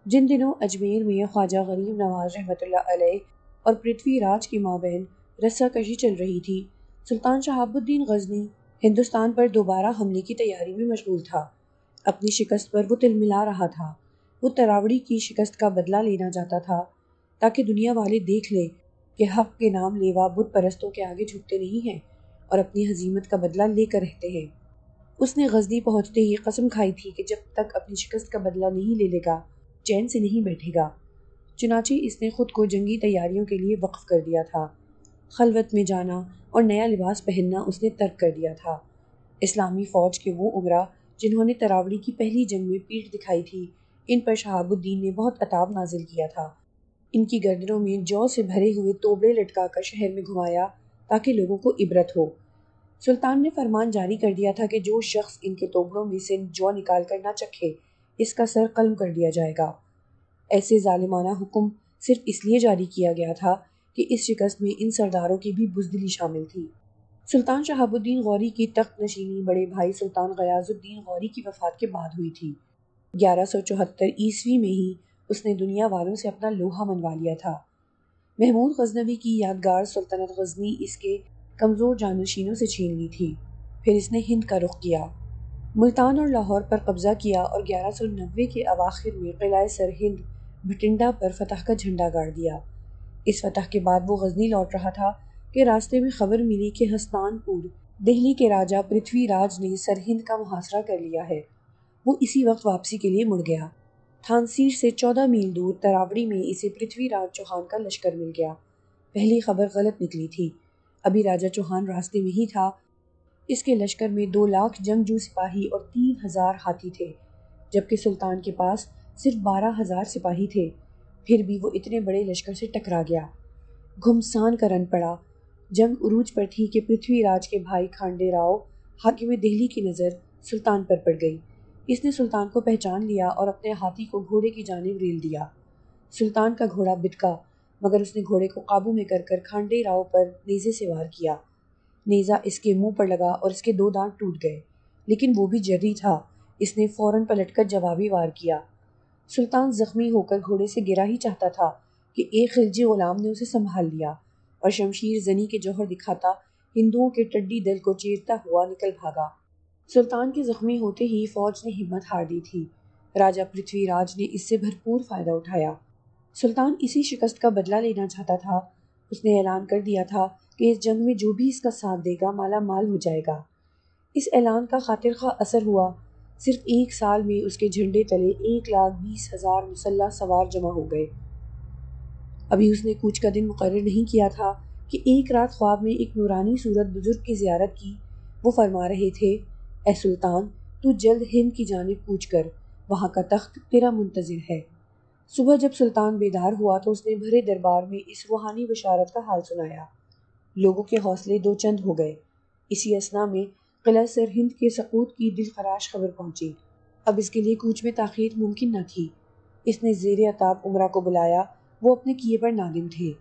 S1: جن دنوں اجمیر میں خواجہ غریب نواز رحمۃ اللہ علیہ اور پرتھوی راج کے مابین رسہ کشی چل رہی تھی، سلطان شہاب الدین غزنی ہندوستان پر دوبارہ حملے کی تیاری میں مشغول تھا۔ اپنی شکست پر وہ تلملا رہا تھا۔ وہ تراوڑی کی شکست کا بدلہ لینا چاہتا تھا، تاکہ دنیا والے دیکھ لے کہ حق کے نام لیوا بت پرستوں کے آگے جھکتے نہیں ہیں اور اپنی ہزیمت کا بدلہ لے کر رہتے ہیں۔ اس نے غزنی پہنچتے ہی قسم کھائی تھی کہ جب تک اپنی شکست کا بدلہ نہیں لے لے گا، چین سے نہیں بیٹھے گا۔ چنانچہ اس نے خود کو جنگی تیاریوں کے لیے وقف کر دیا تھا۔ خلوت میں جانا اور نیا لباس پہننا اس نے ترک کر دیا تھا۔ اسلامی فوج کے وہ امراء جنہوں نے تراوڑی کی پہلی جنگ میں پیٹھ دکھائی تھی، ان پر شہاب الدین نے بہت عتاب نازل کیا تھا۔ ان کی گردنوں میں جو سے بھرے ہوئے توبڑے لٹکا کر شہر میں گھمایا تاکہ لوگوں کو عبرت ہو۔ سلطان نے فرمان جاری کر دیا تھا کہ جو شخص ان کے توبڑوں میں سے جو نکال کر نہ چکھے، اس کا سر قلم کر دیا جائے گا۔ ایسے ظالمانہ حکم صرف اس لیے جاری کیا گیا تھا کہ اس شکست میں ان سرداروں کی بھی بزدلی شامل تھی۔ سلطان شہاب الدین غوری کی تخت نشینی بڑے بھائی سلطان غیاث الدین غوری کی وفات کے بعد ہوئی تھی۔ 1174 میں ہی اس نے دنیا والوں سے اپنا لوہا منوا لیا تھا۔ محمود غزنوی کی یادگار سلطنت غزنی اس کے کمزور جانشینوں سے چھین لی تھی۔ پھر اس نے ہند کا رخ کیا، ملتان اور لاہور پر قبضہ کیا اور 1190 کے اواخر میں قلعہ سرہند بھٹنڈا پر فتح کا جھنڈا گاڑ دیا۔ اس فتح کے بعد وہ غزنی لوٹ رہا تھا کہ راستے میں خبر ملی کہ ہستان پور دہلی کے راجہ پرتھوی راج نے سرہند کا محاصرہ کر لیا ہے۔ وہ اسی وقت واپسی کے لیے مڑ گیا۔ تھانسیر سے 14 میل دور تراوڑی میں اسے پرتھوی راج چوہان کا لشکر مل گیا۔ پہلی خبر غلط نکلی تھی۔ ابھی راجہ چوہان راستے میں ہی تھا۔ اس کے لشکر میں 2 لاکھ جنگجو سپاہی اور 3000 ہاتھی تھے، جبکہ سلطان کے پاس صرف 12,000 سپاہی تھے۔ پھر بھی وہ اتنے بڑے لشکر سے ٹکرا گیا۔ گھمسان کا رن پڑا۔ جنگ عروج پر تھی کہ پرتھوی راج کے بھائی کھانڈے راؤ حاکم دہلی کی نظر سلطان پر پڑ گئی۔ اس نے سلطان کو پہچان لیا اور اپنے ہاتھی کو گھوڑے کی جانب ریل دیا۔ سلطان کا گھوڑا بتکا، مگر اس نے گھوڑے کو قابو میں کر کر کھانڈے راؤ پر نیزے سے وار کیا۔ نیزہ اس کے منہ پر لگا اور اس کے 2 دانت ٹوٹ گئے، لیکن وہ بھی جرری تھا۔ اس نے فوراً پلٹ کر جوابی وار کیا۔ سلطان زخمی ہو کر گھوڑے سے گرا ہی چاہتا تھا کہ ایک خلجی غلام نے اسے سنبھال لیا اور شمشیر زنی کے جوہر دکھاتا ہندوؤں کے ٹڈی دل کو چیرتا ہوا نکل بھاگا۔ سلطان کے زخمی ہوتے ہی فوج نے ہمت ہار دی تھی۔ راجہ پرتھوی راج نے اس سے بھرپور فائدہ اٹھایا۔ سلطان اسی شکست کا بدلہ لینا چاہتا تھا۔ اس نے اعلان کر دیا تھا کہ اس جنگ میں جو بھی اس کا ساتھ دے گا مالا مال ہو جائے گا۔ اس اعلان کا خاطر خواہ اثر ہوا۔ صرف 1 سال میں اس کے جھنڈے تلے 1,20,000 مسلح سوار جمع ہو گئے۔ ابھی اس نے کوچ کا دن مقرر نہیں کیا تھا کہ ایک رات خواب میں ایک نورانی صورت بزرگ کی زیارت کی۔ وہ فرما رہے تھے، اے سلطان، تو جلد ہند کی جانب کوچ کر، وہاں کا تخت تیرا منتظر ہے۔ صبح جب سلطان بیدار ہوا تو اس نے بھرے دربار میں اس روحانی بشارت کا حال سنایا۔ لوگوں کے حوصلے دو چند ہو گئے۔ اسی اثنا میں قلعہ سرہند کے سقوط کی دل خراش خبر پہنچی۔ اب اس کے لیے کوچ میں تاخیر ممکن نہ تھی۔ اس نے زیر عتاب عمرہ کو بلایا، وہ اپنے کیے پر نادم تھے۔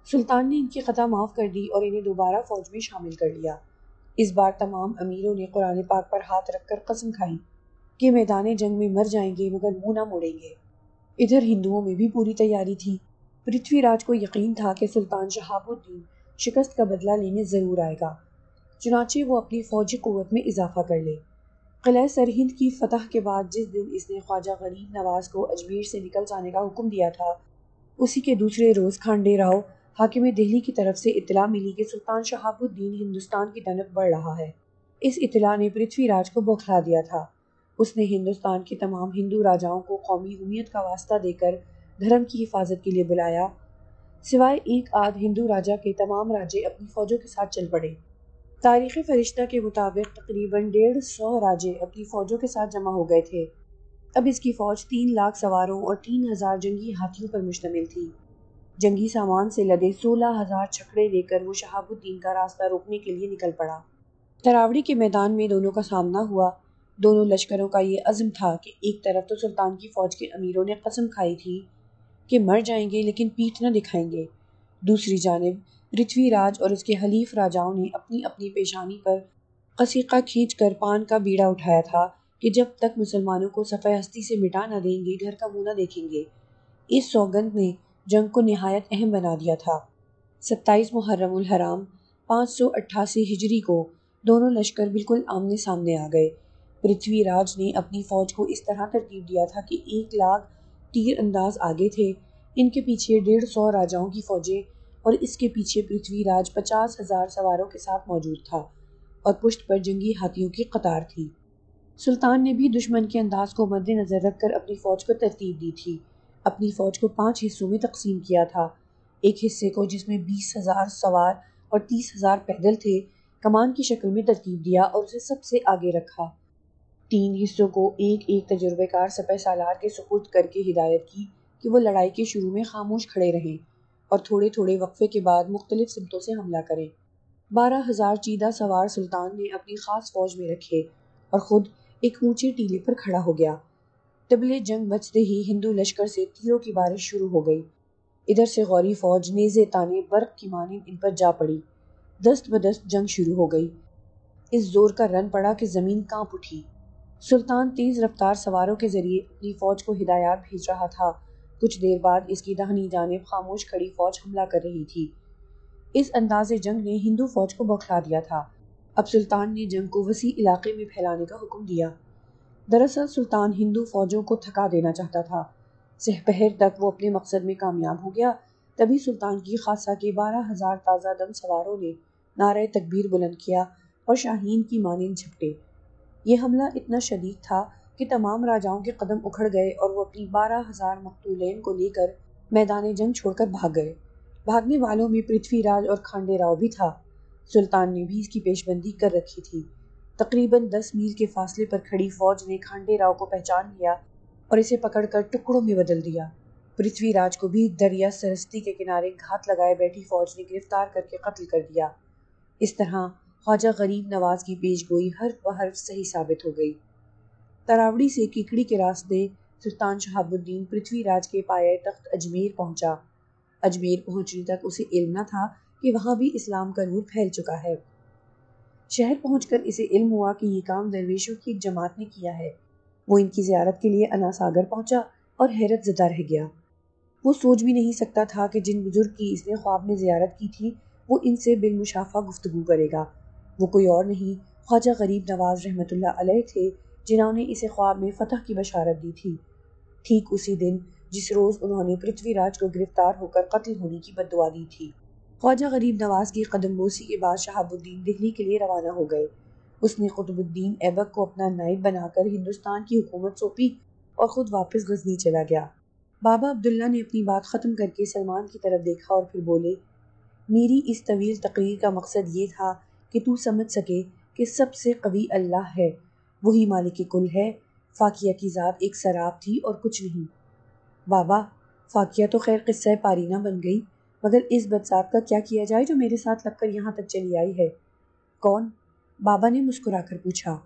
S1: سلطان نے ان کی خطا معاف کر دی اور انہیں دوبارہ فوج میں شامل کر لیا۔ اس بار تمام امیروں نے قرآن پاک پر ہاتھ رکھ کر قسم کھائی کہ میدان جنگ میں مر جائیں گے مگر منہ نہ موڑیں گے۔ ادھر ہندوؤں میں بھی پوری تیاری تھی۔ پرتھوی راج کو یقین تھا کہ سلطان شہاب الدین شکست کا بدلہ لینے ضرور آئے گا، چنانچہ وہ اپنی فوجی قوت میں اضافہ کر لے۔ قلعہ سرہند کی فتح کے بعد جس دن اس نے خواجہ غریب نواز کو اجمیر سے نکل جانے کا حکم دیا تھا، اسی کے دوسرے روز کھانڈے راؤ حاکم دہلی کی طرف سے اطلاع ملی کہ سلطان شہاب الدین ہندوستان کی طرف بڑھ رہا ہے۔ اس اطلاع نے پرتھوی راج کو بوکھلا دیا تھا۔ اس نے ہندوستان کے تمام ہندو راجاؤں کو قومی حمیت کا واسطہ دے کر دھرم کی حفاظت کے لیے بلایا۔ سوائے ایک آدھ ہندو راجا کے تمام راجے اپنی فوجوں کے ساتھ چل پڑے۔ تاریخ فرشتہ کے مطابق تقریباً 150 راجے اپنی فوجوں کے ساتھ جمع ہو گئے تھے۔ اب اس کی فوج 3 لاکھ سواروں اور 3000 جنگی ہاتھیوں پر مشتمل تھی۔ جنگی سامان سے لدے 16,000 چھکڑے لے کر وہ شہاب الدین کا راستہ روکنے کے لیے نکل پڑا۔ تراوڑی کے میدان میں دونوں کا سامنا ہوا۔ دونوں لشکروں کا یہ عزم تھا کہ ایک طرف تو سلطان کی فوج کے امیروں نے قسم کھائی تھی کہ مر جائیں گے لیکن پیٹھ نہ دکھائیں گے، دوسری جانب پرتھوی راج اور اس کے حلیف راجاؤں نے اپنی اپنی پیشانی پر قصیقہ کھینچ کر پان کا بیڑا اٹھایا تھا کہ جب تک مسلمانوں کو صفحہ ہستی سے مٹا نہ دیں گے گھر کا منہ نہ دیکھیں گے۔ اس سوگند نے جنگ کو نہایت اہم بنا دیا تھا۔ 27 محرم الحرام 588 ہجری کو دونوں لشکر بالکل آمنے سامنے آ گئے۔ پرتھوی راج نے اپنی فوج کو اس طرح ترتیب دیا تھا کہ 1 لاکھ تیر انداز آگے تھے، ان کے پیچھے 150 راجاؤں کی فوجیں، اور اس کے پیچھے پرتھوی راج 50,000 سواروں کے ساتھ موجود تھا اور پشت پر جنگی ہاتھیوں کی قطار تھی۔ سلطان نے بھی دشمن کے انداز کو مد نظر رکھ کر اپنی فوج کو ترتیب دی تھی۔ اپنی فوج کو 5 حصوں میں تقسیم کیا تھا۔ ایک حصے کو، جس میں 20,000 سوار اور 30,000 پیدل تھے، کمان کی شکل میں ترتیب دیا اور اسے سب سے آگے رکھا۔ 3 حصوں کو ایک ایک تجربہ کار سپہ سالار کے سپرد کر کے ہدایت کی کہ وہ لڑائی کے شروع میں خاموش کھڑے رہیں اور تھوڑے تھوڑے وقفے کے بعد مختلف سمتوں سے حملہ کریں۔ 12,000 چیدہ سوار سلطان نے اپنی خاص فوج میں رکھے اور خود ایک اونچے ٹیلے پر کھڑا ہو گیا۔ طبلِ جنگ بجتے ہی ہندو لشکر سے تیروں کی بارش شروع ہو گئی۔ ادھر سے غوری فوج نیزے تانے برق کی مانند ان پر جا پڑی۔ دست بدست جنگ شروع ہو گئی۔ اس زور کا رن پڑا کہ زمین کانپ اٹھی۔ سلطان تیز رفتار سواروں کے ذریعے اپنی فوج کو ہدایات بھیج رہا تھا۔ کچھ دیر بعد اس کی داہنی جانب خاموش کھڑی فوج حملہ کر رہی تھی۔ اس انداز جنگ نے ہندو فوج کو بوکھلا دیا تھا۔ اب سلطان نے جنگ کو وسیع علاقے میں پھیلانے کا حکم دیا۔ دراصل سلطان ہندو فوجوں کو تھکا دینا چاہتا تھا۔ سپہر تک وہ اپنے مقصد میں کامیاب ہو گیا۔ تبھی سلطان کی خاصہ کے 12,000 تازہ دم سواروں نے نعرہ تکبیر بلند کیا اور شاہین کی مانند جھپٹے۔ یہ حملہ اتنا شدید تھا کہ تمام راجاؤں کے قدم اکھڑ گئے اور وہ اپنی 12,000 مقتولین کو لے کر میدان جنگ چھوڑ کر بھاگ گئے۔ بھاگنے والوں میں پرتھوی راج اور کھانڈے راؤ بھی تھا۔ سلطان نے بھی اس کی پیش بندی کر رکھی تھی۔ تقریباً 10 میل کے فاصلے پر کھڑی فوج نے کھانڈے راؤ کو پہچان لیا اور اسے پکڑ کر ٹکڑوں میں بدل دیا۔ پرتھوی راج کو بھی دریا سرستی کے کنارے گھات لگائے بیٹھی فوج نے گرفتار کر کے قتل کر دیا۔ اس طرح خواجہ غریب نواز کی پیش گوئی حرف بحرف صحیح ثابت ہو گئی۔ تراوڑی سے کیکڑی کے راستے سلطان شہاب الدین پرتھوی راج کے پایہ تخت اجمیر پہنچا۔ اجمیر پہنچنے تک اسے علم نہ تھا کہ وہاں بھی اسلام کا نور پھیل چکا ہے۔ شہر پہنچ کر اسے علم ہوا کہ یہ کام درویشوں کی ایک جماعت نے کیا ہے۔ وہ ان کی زیارت کے لیے انا ساگر پہنچا اور حیرت زدہ رہ گیا۔ وہ سوچ بھی نہیں سکتا تھا کہ جن بزرگ کی اس نے خواب میں زیارت کی تھی وہ ان سے بالمشافہ گفتگو کرے گا۔ وہ کوئی اور نہیں، خواجہ غریب نواز رحمۃ اللہ علیہ تھے، جنہوں نے اسے خواب میں فتح کی بشارت دی تھی، ٹھیک اسی دن جس روز انہوں نے پرتھوی راج کو گرفتار ہو کر قتل ہونے کی بد دعا دی تھی۔ خواجہ غریب نواز کی قدم بوسی کے بعد شہاب الدین دہلی کے لیے روانہ ہو گئے۔ اس نے قطب الدین ایبک کو اپنا نائب بنا کر ہندوستان کی حکومت سونپی اور خود واپس غزنی چلا گیا۔ بابا عبداللہ نے اپنی بات ختم کر کے سلمان کی طرف دیکھا اور پھر بولے، میری اس طویل تقریر کا مقصد یہ تھا کہ تو سمجھ سکے کہ سب سے قوی اللہ ہے، وہی مالک کل ہے۔ فاقیہ کی ذات ایک سراب تھی اور کچھ نہیں۔ بابا، فاقیہ تو خیر قصہ پارینہ بن گئی، مگر اس بدذات کا کیا کیا جائے جو میرے ساتھ لگ کر یہاں تک چلی آئی ہے؟ کون؟ بابا نے مسکرا کر پوچھا۔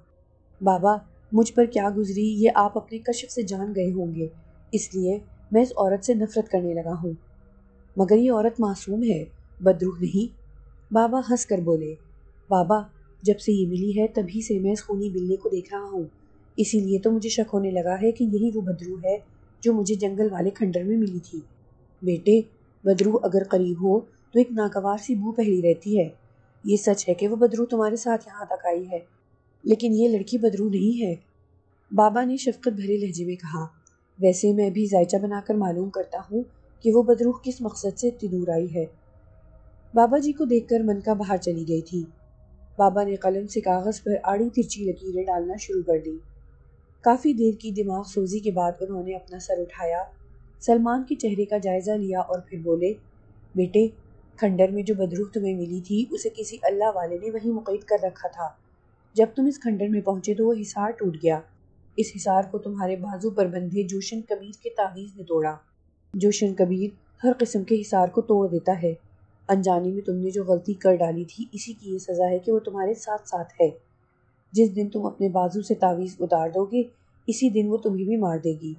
S1: بابا، مجھ پر کیا گزری یہ آپ اپنے کشف سے جان گئے ہوں گے، اس لیے میں اس عورت سے نفرت کرنے لگا ہوں۔ مگر یہ عورت معصوم ہے، بدروح نہیں۔ بابا ہنس کر بولے، بابا، جب سے یہ ملی ہے تبھی سے میں اس خونی بلی کو دیکھ رہا ہوں، اسی لیے تو مجھے شک ہونے لگا ہے کہ یہی وہ بدروح ہے جو مجھے جنگل والے کھنڈر میں ملی تھی۔ بیٹے، بدروح اگر قریب ہو تو ایک ناگوار سی بو پہلی رہتی ہے۔ یہ سچ ہے کہ وہ بدروح تمہارے ساتھ یہاں تک آئی ہے، لیکن یہ لڑکی بدروح نہیں ہے۔ بابا نے شفقت بھرے لہجے میں کہا، ویسے میں بھی ذائچہ بنا کر معلوم کرتا ہوں کہ وہ بدروح کس مقصد سے اتنی دور آئی ہے۔ بابا جی کو دیکھ کر منکا باہر چلی گئی تھی۔ بابا نے قلم سے کاغذ پر آڑی ترچی لکیریں ڈالنا شروع کر دی۔ کافی دیر کی دماغ سوزی کے بعد انہوں نے اپنا سر اٹھایا، سلمان کے چہرے کا جائزہ لیا اور پھر بولے، بیٹے، کھنڈر میں جو بدروح تمہیں ملی تھی اسے کسی اللہ والے نے وہیں مقید کر رکھا تھا۔ جب تم اس کھنڈر میں پہنچے تو وہ حصار ٹوٹ گیا۔ اس حصار کو تمہارے بازو پر بندھے جوشن کبیر کے تعویذ نے توڑا۔ جوشن کبیر ہر قسم کے حصار کو توڑ دیتا ہے۔ انجانے میں تم نے جو غلطی کر ڈالی تھی اسی کی یہ سزا ہے کہ وہ تمہارے ساتھ ساتھ ہے۔ جس دن تم اپنے بازو سے تعویذ اتار دو گے اسی دن وہ تمہیں بھی مار دے گی۔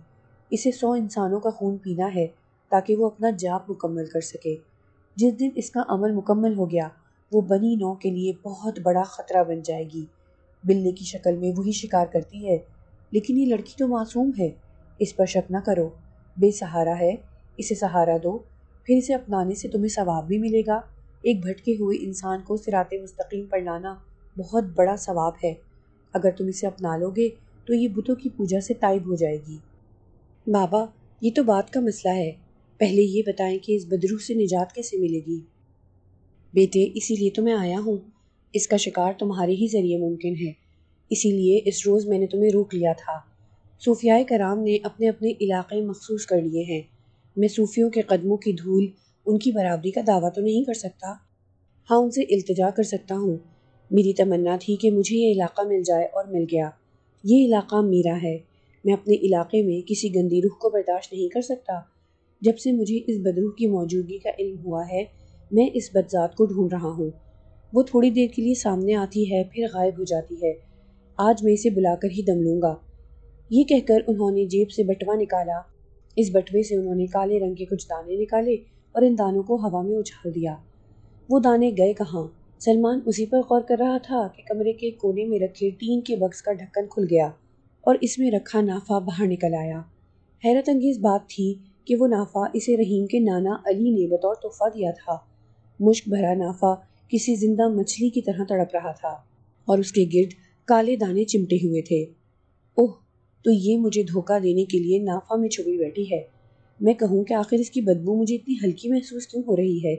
S1: اسے 100 انسانوں کا خون پینا ہے تاکہ وہ اپنا جاپ مکمل کر سکے۔ جس دن اس کا عمل مکمل ہو گیا وہ بنی نوح کے لیے بہت بڑا خطرہ بن جائے گی۔ بلی کی شکل میں وہی شکار کرتی ہے، لیکن یہ لڑکی تو معصوم ہے، اس پر شک نہ کرو۔ بے سہارا ہے، اسے سہارا دو، پھر اسے اپنانے سے تمہیں ثواب بھی ملے گا۔ ایک بھٹکے ہوئے انسان کو صراط مستقیم پر لانا بہت بڑا ثواب ہے۔ اگر تم اسے اپنا لو گے تو یہ بتوں کی پوجا سے تائب ہو جائے گی۔ بابا، یہ تو بات کا مسئلہ ہے، پہلے یہ بتائیں کہ اس بدروح سے نجات کیسے ملے گی؟ بیٹے، اسی لیے تو میں آیا ہوں، اس کا شکار تمہارے ہی ذریعے ممکن ہے، اسی لیے اس روز میں نے تمہیں روک لیا تھا۔ صوفیاء کرام نے اپنے اپنے علاقے مخصوص کر لیے ہیں، میں صوفیوں کے قدموں کی دھول ان کی برابری کا دعویٰ تو نہیں کر سکتا، ہاں ان سے التجا کر سکتا ہوں۔ میری تمنا تھی کہ مجھے یہ علاقہ مل جائے اور مل گیا۔ یہ علاقہ میرا ہے، میں اپنے علاقے میں کسی گندی روح کو برداشت نہیں کر سکتا۔ جب سے مجھے اس بدروح کی موجودگی کا علم ہوا ہے میں اس بدذات کو ڈھونڈ رہا ہوں۔ وہ تھوڑی دیر کے لیے سامنے آتی ہے پھر غائب ہو جاتی ہے، آج میں اسے بلا کر ہی دم لوں گا۔ یہ کہہ کر انہوں نے جیب سے بٹوا نکالا، اس بٹوے سے انہوں نے کالے رنگ کے کچھ دانے نکالے اور ان دانوں کو ہوا میں اچھال دیا۔ وہ دانے گئے کہاں؟ سلمان اسی پر غور کر رہا تھا کہ کمرے کے کونے میں رکھے ٹین کے بکس کا ڈھکن کھل گیا اور اس میں رکھا نافہ باہر نکل آیا۔ حیرت انگیز بات تھی کہ وہ نافہ اسے رحیم کے نانا علی نے بطور تحفہ دیا تھا۔ مشک بھرا نافہ کسی زندہ مچھلی کی طرح تڑپ رہا تھا اور اس کے گرد کالے دانے چمٹے ہوئے تھے۔ اوہ، تو یہ مجھے دھوکہ دینے کے لیے نافہ میں چھپی بیٹھی ہے۔ میں کہوں کہ آخر اس کی بدبو مجھے اتنی ہلکی محسوس کیوں ہو رہی ہے؟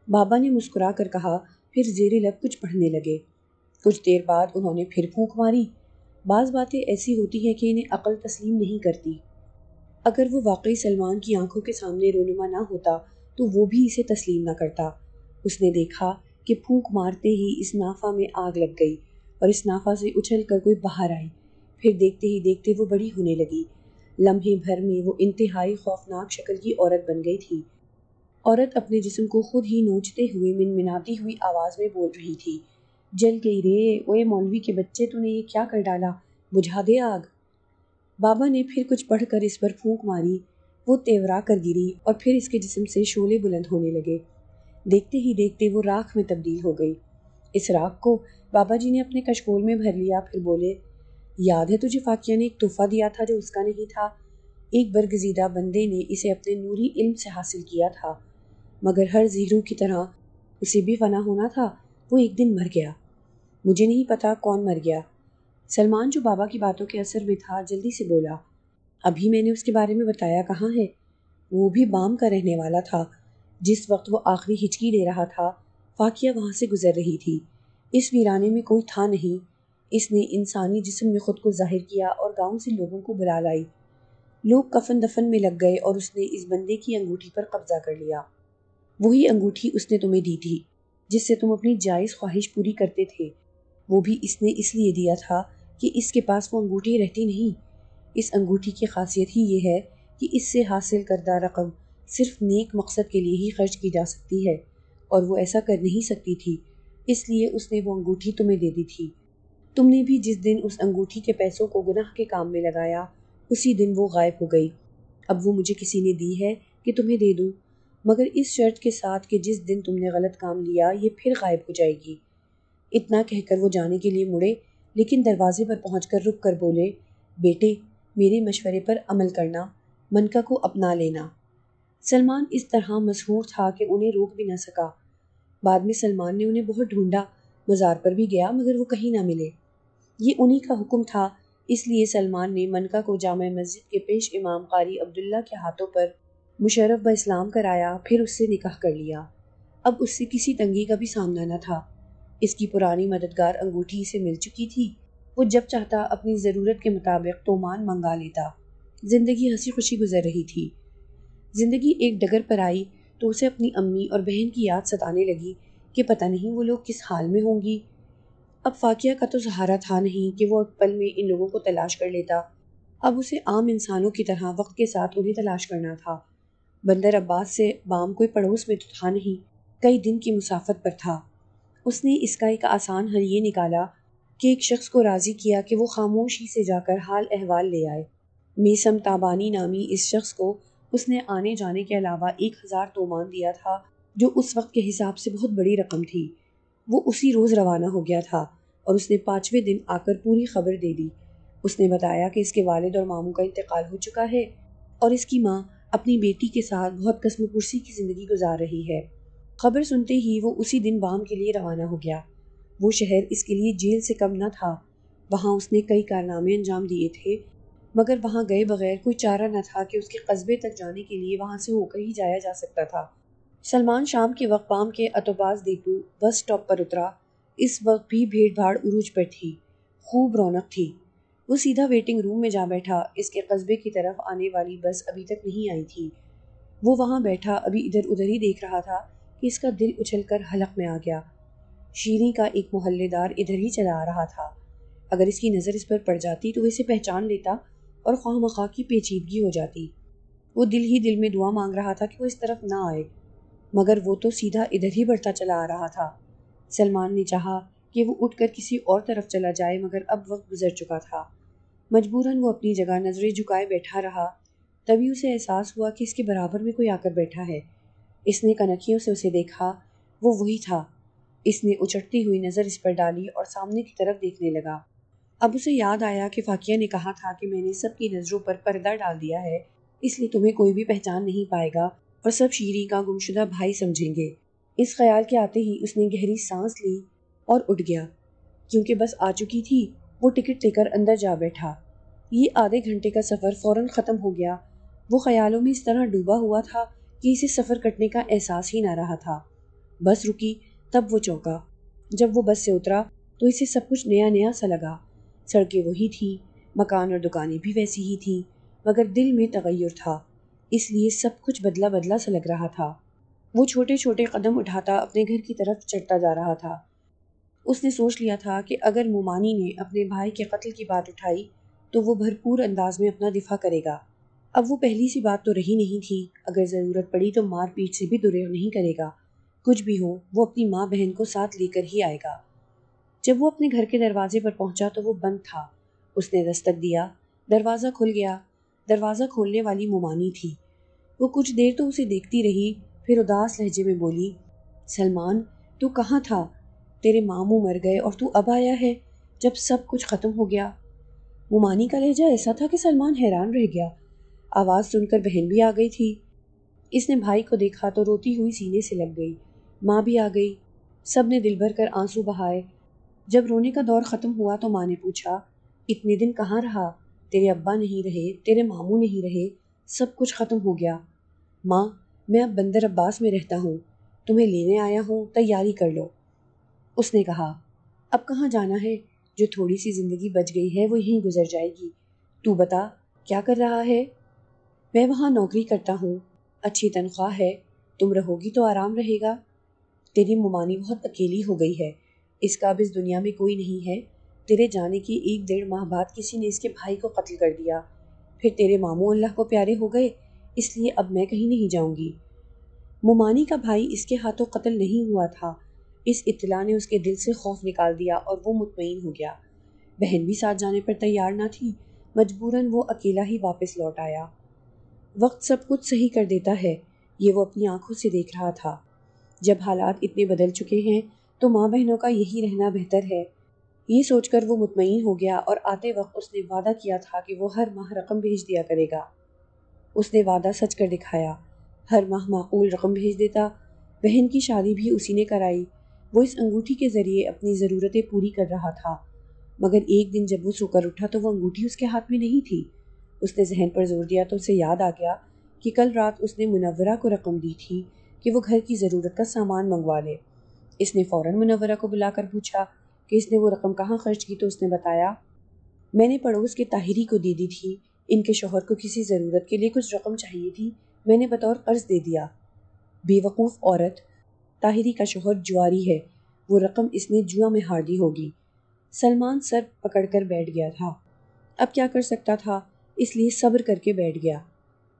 S1: بابا نے مسکرا کر کہا، پھر زیر لب کچھ پڑھنے لگے۔ کچھ دیر بعد انہوں نے پھر پھونک ماری۔ بعض باتیں ایسی ہوتی ہیں کہ انہیں عقل تسلیم نہیں کرتی۔ اگر وہ واقعی سلمان کی آنکھوں کے سامنے رونما نہ ہوتا تو وہ بھی اسے تسلیم نہ کرتا۔ اس نے دیکھا کہ پھونک مارتے ہی اس نافہ میں آگ لگ گئی اور اس نافہ سے اچھل کر کوئی باہر آئی، پھر دیکھتے ہی دیکھتے وہ بڑی ہونے لگی۔ لمحے بھر میں وہ انتہائی خوفناک شکل کی عورت بن گئی تھی۔ عورت اپنے جسم کو خود ہی نوچتے ہوئے منمناتی ہوئی آواز میں بول رہی تھی، جل گئی رے، اوے مولوی کے بچے، تو نے یہ کیا کر ڈالا، بجھا دے آگ۔ بابا نے پھر کچھ پڑھ کر اس پر پھونک ماری، وہ تیورا کر گری اور پھر اس کے جسم سے شعلے بلند ہونے لگے۔ دیکھتے ہی دیکھتے وہ راکھ میں تبدیل ہو گئی۔ اس راکھ کو بابا جی نے اپنے کشکول میں بھر لیا، پھر بولے، یاد ہے تجھے فاقیہ نے ایک تحفہ دیا تھا جو اس کا نہیں تھا؟ ایک برگزیدہ بندے نے اسے اپنے نوری علم سے حاصل کیا تھا، مگر ہر زیرو کی طرح اسے بھی فنا ہونا تھا، وہ ایک دن مر گیا۔ مجھے نہیں پتا کون مر گیا۔ سلمان جو بابا کی باتوں کے اثر میں تھا جلدی سے بولا، ابھی میں نے اس کے بارے میں بتایا کہاں ہے؟ وہ بھی بام کا رہنے والا تھا۔ جس وقت وہ آخری ہچکی دے رہا تھا فاقیہ وہاں سے گزر رہی تھی۔ اس ویرانے میں کوئی تھا نہیں، اس نے انسانی جسم میں خود کو ظاہر کیا اور گاؤں سے لوگوں کو بلا لائی۔ لوگ کفن دفن میں لگ گئے اور اس نے اس بندے کی انگوٹھی پر قبضہ کر لیا۔ وہی انگوٹھی اس نے تمہیں دی تھی جس سے تم اپنی جائز خواہش پوری کرتے تھے، وہ بھی اس نے اس لیے دیا تھا کہ اس کے پاس وہ انگوٹھی رہتی نہیں۔ اس انگوٹھی کی خاصیت ہی یہ ہے کہ اس سے حاصل کردہ رقم صرف نیک مقصد کے لیے ہی خرچ کی جا سکتی ہے، اور وہ ایسا کر نہیں سکتی تھی، اس لیے اس نے وہ انگوٹھی تمہیں دے دی تھی۔ تم نے بھی جس دن اس انگوٹھی کے پیسوں کو گناہ کے کام میں لگایا، اسی دن وہ غائب ہو گئی۔ اب وہ مجھے کسی نے دی ہے کہ تمہیں دے دوں، مگر اس شرط کے ساتھ کہ جس دن تم نے غلط کام لیا یہ پھر غائب ہو جائے گی۔ اتنا کہہ کر وہ جانے کے لیے مڑے، لیکن دروازے پر پہنچ کر رک کر بولے، بیٹے، میرے مشورے پر عمل کرنا، منکا کو اپنا لینا۔ سلمان اس طرح مسحور تھا کہ انہیں روک بھی نہ سکا۔ بعد میں سلمان نے انہیں بہت ڈھونڈا، مزار پر بھی گیا مگر وہ کہیں نہ ملے۔ یہ انہی کا حکم تھا، اس لیے سلمان نے منکا کو جامع مسجد کے پیش امام قاری عبداللہ کے ہاتھوں پر مشرف باسلام کرایا، پھر اس سے نکاح کر لیا۔ اب اس سے کسی تنگی کا بھی سامنا نہ تھا۔ اس کی پرانی مددگار انگوٹھی اسے مل چکی تھی، وہ جب چاہتا اپنی ضرورت کے مطابق تومان منگا لیتا۔ زندگی ہنسی خوشی گزر رہی تھی۔ زندگی ایک ڈگر پر آئی تو اسے اپنی امی اور بہن کی یاد ستانے لگی کہ پتہ نہیں وہ لوگ کس حال میں ہوں گی۔ اب فاقیہ کا تو سہارا تھا نہیں کہ وہ ایک پل میں ان لوگوں کو تلاش کر لیتا، اب اسے عام انسانوں کی طرح وقت کے ساتھ انہیں تلاش کرنا تھا۔ بندر عباس سے بام کوئی پڑوس میں تو تھا نہیں، کئی دن کی مسافت پر تھا۔ اس نے اس کا ایک آسان حل یہ نکالا کہ ایک شخص کو راضی کیا کہ وہ خاموشی سے جا کر حال احوال لے آئے۔ میسم تابانی نامی اس شخص کو اس نے آنے جانے کے علاوہ 1000 تومان دیا تھا، جو اس وقت کے حساب سے بہت بڑی رقم تھی۔ وہ اسی روز روانہ ہو گیا تھا اور اس نے 5ویں دن آ کر پوری خبر دے دی۔ اس نے بتایا کہ اس کے والد اور ماموں کا انتقال ہو چکا ہے اور اس کی ماں اپنی بیٹی کے ساتھ بہت قسم پرسی کی زندگی گزار رہی ہے۔ خبر سنتے ہی وہ اسی دن بام کے لیے روانہ ہو گیا۔ وہ شہر اس کے لیے جیل سے کم نہ تھا، وہاں اس نے کئی کارنامے انجام دیے تھے، مگر وہاں گئے بغیر کوئی چارہ نہ تھا کہ اس کے قصبے تک جانے کے لیے وہاں سے ہو کر ہی جایا جا سکتا تھا۔ سلمان شام کے وقت بام کے اتوباز ڈیپو بس سٹاپ پر اترا۔ اس وقت بھی بھیڑ بھاڑ عروج پر تھی، خوب رونق تھی۔ وہ سیدھا ویٹنگ روم میں جا بیٹھا، اس کے قصبے کی طرف آنے والی بس ابھی تک نہیں آئی تھی۔ وہ وہاں بیٹھا ابھی ادھر ادھر ہی دیکھ رہا تھا کہ اس کا دل اچھل کر حلق میں آ گیا۔ شیریں کا ایک محلے دار ادھر ہی چلا آ رہا تھا، اگر اس کی نظر اس پر پڑ جاتی تو وہ اسے پہچان لیتا اور خواہ مخواہ کی پیچیدگی ہو جاتی۔ وہ دل ہی دل میں دعا مانگ رہا تھا کہ وہ اس طرف نہ آئے، مگر وہ تو سیدھا ادھر ہی بڑھتا چلا آ رہا تھا۔ سلمان نے چاہا کہ وہ اٹھ کر کسی اور طرف چلا جائے، مگر اب وقت گزر چکا تھا۔ مجبوراً وہ اپنی جگہ نظریں جھکائے بیٹھا رہا۔ تبھی اسے احساس ہوا کہ اس کے برابر میں کوئی آ کر بیٹھا ہے۔ اس نے کنکھیوں سے اسے دیکھا، وہ وہی تھا۔ اس نے اچٹتی ہوئی نظر اس پر ڈالی اور سامنے کی طرف دیکھنے لگا۔ اب اسے یاد آیا کہ فاقیہ نے کہا تھا کہ میں نے سب کی نظروں پر پردہ ڈال دیا ہے، اس لیے تمہیں کوئی بھی پہچان نہیں پائے گا اور سب شیریں کا گمشدہ بھائی سمجھیں گے۔ اس خیال کے آتے ہی اس نے گہری سانس لی اور اٹھ گیا۔ کیونکہ بس آ چکی تھی، وہ ٹکٹ لے کر اندر جا بیٹھا۔ یہ آدھے گھنٹے کا سفر فوراً ختم ہو گیا۔ وہ خیالوں میں اس طرح ڈوبا ہوا تھا کہ اسے سفر کٹنے کا احساس ہی نہ رہا تھا۔ بس رکی تب وہ چونکا۔ جب وہ بس سے اترا تو اسے سب کچھ نیا نیا سا لگا۔ سڑکیں وہی تھیں، مکان اور دکانیں بھی ویسی ہی تھیں، مگر دل میں تغیر تھا، اس لیے سب کچھ بدلا بدلا سا لگ رہا تھا۔ وہ چھوٹے چھوٹے قدم اٹھاتا اپنے گھر کی طرف چڑھتا جا رہا تھا۔ اس نے سوچ لیا تھا کہ اگر مومانی نے اپنے بھائی کے قتل کی بات اٹھائی تو وہ بھرپور انداز میں اپنا دفاع کرے گا۔ اب وہ پہلی سی بات تو رہی نہیں تھی، اگر ضرورت پڑی تو مار پیٹ سے بھی دریغ نہیں کرے گا۔ کچھ بھی ہو وہ اپنی ماں بہن کو ساتھ لے کر ہی آئے گا۔ جب وہ اپنے گھر کے دروازے پر پہنچا تو وہ بند تھا۔ اس نے دستک دیا، دروازہ کھل گیا۔ دروازہ کھولنے والی مومانی تھی۔ وہ کچھ دیر تو اسے دیکھتی رہی، پھر اداس لہجے میں بولی، سلمان تو کہاں تھا؟ تیرے ماموں مر گئے اور تو اب آیا ہے جب سب کچھ ختم ہو گیا۔ مومانی کا لہجہ ایسا تھا کہ سلمان حیران رہ گیا۔ آواز سن کر بہن بھی آ گئی تھی۔ اس نے بھائی کو دیکھا تو روتی ہوئی سینے سے لگ گئی۔ ماں بھی آ گئی۔ سب نے دل بھر کر آنسو بہائے۔ جب رونے کا دور ختم ہوا تو ماں نے پوچھا، اتنے دن کہاں رہا؟ تیرے ابا نہیں رہے، تیرے ماموں نہیں رہے، سب کچھ ختم ہو گیا۔ ماں، میں اب بندر عباس میں رہتا ہوں، تمہیں لینے آیا ہوں، تیاری کر لو۔ اس نے کہا، اب کہاں جانا ہے؟ جو تھوڑی سی زندگی بچ گئی ہے وہ یہیں گزر جائے گی۔ تو بتا کیا کر رہا ہے؟ میں وہاں نوکری کرتا ہوں، اچھی تنخواہ ہے، تم رہو گی تو آرام رہے گا۔ تیری ممانی بہت اکیلی ہو گئی ہے، اس کا اب اس دنیا میں کوئی نہیں ہے۔ تیرے جانے کے 1 ڈیڑھ ماہ بعد کسی نے اس کے بھائی کو قتل کر دیا، پھر تیرے ماموں اللہ کو پیارے ہو گئے، اس لیے اب میں کہیں نہیں جاؤں گی۔ ممانی کا بھائی اس کے ہاتھوں قتل نہیں ہوا تھا۔ اس اطلاع نے اس کے دل سے خوف نکال دیا اور وہ مطمئن ہو گیا۔ بہن بھی ساتھ جانے پر تیار نہ تھی، مجبوراً وہ اکیلا ہی واپس لوٹ آیا۔ وقت سب کچھ صحیح کر دیتا ہے، یہ وہ اپنی آنکھوں سے دیکھ رہا تھا۔ جب حالات اتنے بدل چکے ہیں تو ماں بہنوں کا یہی رہنا بہتر ہے، یہ سوچ کر وہ مطمئن ہو گیا اور آتے وقت اس نے وعدہ کیا تھا کہ وہ ہر ماہ رقم بھیج دیا کرے گا۔ اس نے وعدہ سچ کر دکھایا، ہر ماہ معقول رقم بھیج دیتا۔ بہن کی شادی بھی اسی نے کرائی۔ وہ اس انگوٹھی کے ذریعے اپنی ضرورتیں پوری کر رہا تھا، مگر ایک دن جب وہ سو کر اٹھا تو وہ انگوٹھی اس کے ہاتھ میں نہیں تھی۔ اس نے ذہن پر زور دیا تو اسے یاد آ گیا کہ کل رات اس نے منورہ کو رقم دی تھی کہ وہ گھر کی ضرورت کا سامان منگوا لے۔ اس نے فوراً منورہ کو بلا کر پوچھا کہ اس نے وہ رقم کہاں خرچ کی تو اس نے بتایا، میں نے پڑوس کے طاہری کو دے دی تھی، ان کے شوہر کو کسی ضرورت کے لیے کچھ رقم چاہیے تھی، میں نے بطور قرض دے دیا۔ بے وقوف عورت، طاہری کا شوہر جواری ہے، وہ رقم اس نے جوا میں ہار دی ہوگی۔ سلمان سر پکڑ کر بیٹھ گیا تھا، اب کیا کر سکتا تھا، اس لیے صبر کر کے بیٹھ گیا۔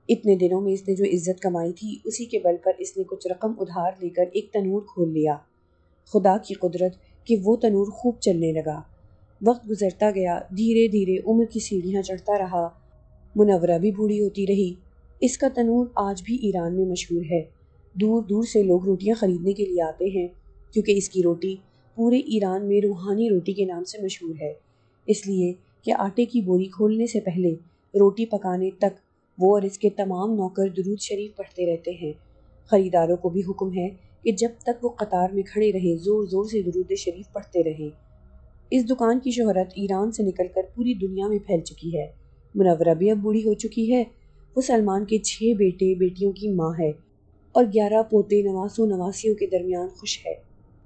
S1: اتنے دنوں میں اس نے جو عزت کمائی تھی اسی کے بل پر اس نے کچھ رقم ادھار لے کر ایک تنور کھول لیا۔ خدا کی قدرت کہ وہ تنور خوب چلنے لگا۔ وقت گزرتا گیا، دھیرے دھیرے عمر کی سیڑھیاں چڑھتا رہا، منورہ بھی بوڑھی ہوتی رہی۔ اس کا تنور آج بھی ایران میں مشہور ہے، دور دور سے لوگ روٹیاں خریدنے کے لیے آتے ہیں، کیونکہ اس کی روٹی پورے ایران میں روحانی روٹی کے نام سے مشہور ہے، اس لیے کہ آٹے کی بوری کھولنے سے پہلے روٹی پکانے تک وہ اور اس کے تمام نوکر درود شریف پڑھتے رہتے ہیں۔ خریداروں کو بھی حکم ہے کہ جب تک وہ قطار میں کھڑے رہیں زور زور سے درود شریف پڑھتے رہیں۔ اس دکان کی شہرت ایران سے نکل کر پوری دنیا میں پھیل چکی ہے۔ منورہ بھی اب بوڑھی ہو چکی ہے، وہ سلمان کے 6 بیٹے بیٹیوں کی ماں ہے اور 11 پوتے نواسوں نواسیوں کے درمیان خوش ہے۔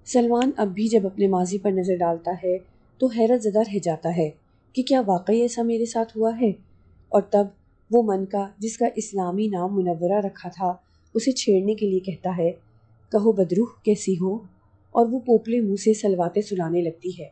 S1: سلمان اب بھی جب اپنے ماضی پر نظر ڈالتا ہے تو حیرت زدہ رہ جاتا ہے کہ کیا واقعی ایسا میرے ساتھ ہوا ہے، اور تب وہ من کا جس کا اسلامی نام منورہ رکھا تھا اسے چھیڑنے کے لیے کہتا ہے، کہو بدروح کیسی ہو، اور وہ پوپلے منہ سے سلواتیں سنانے لگتی ہے۔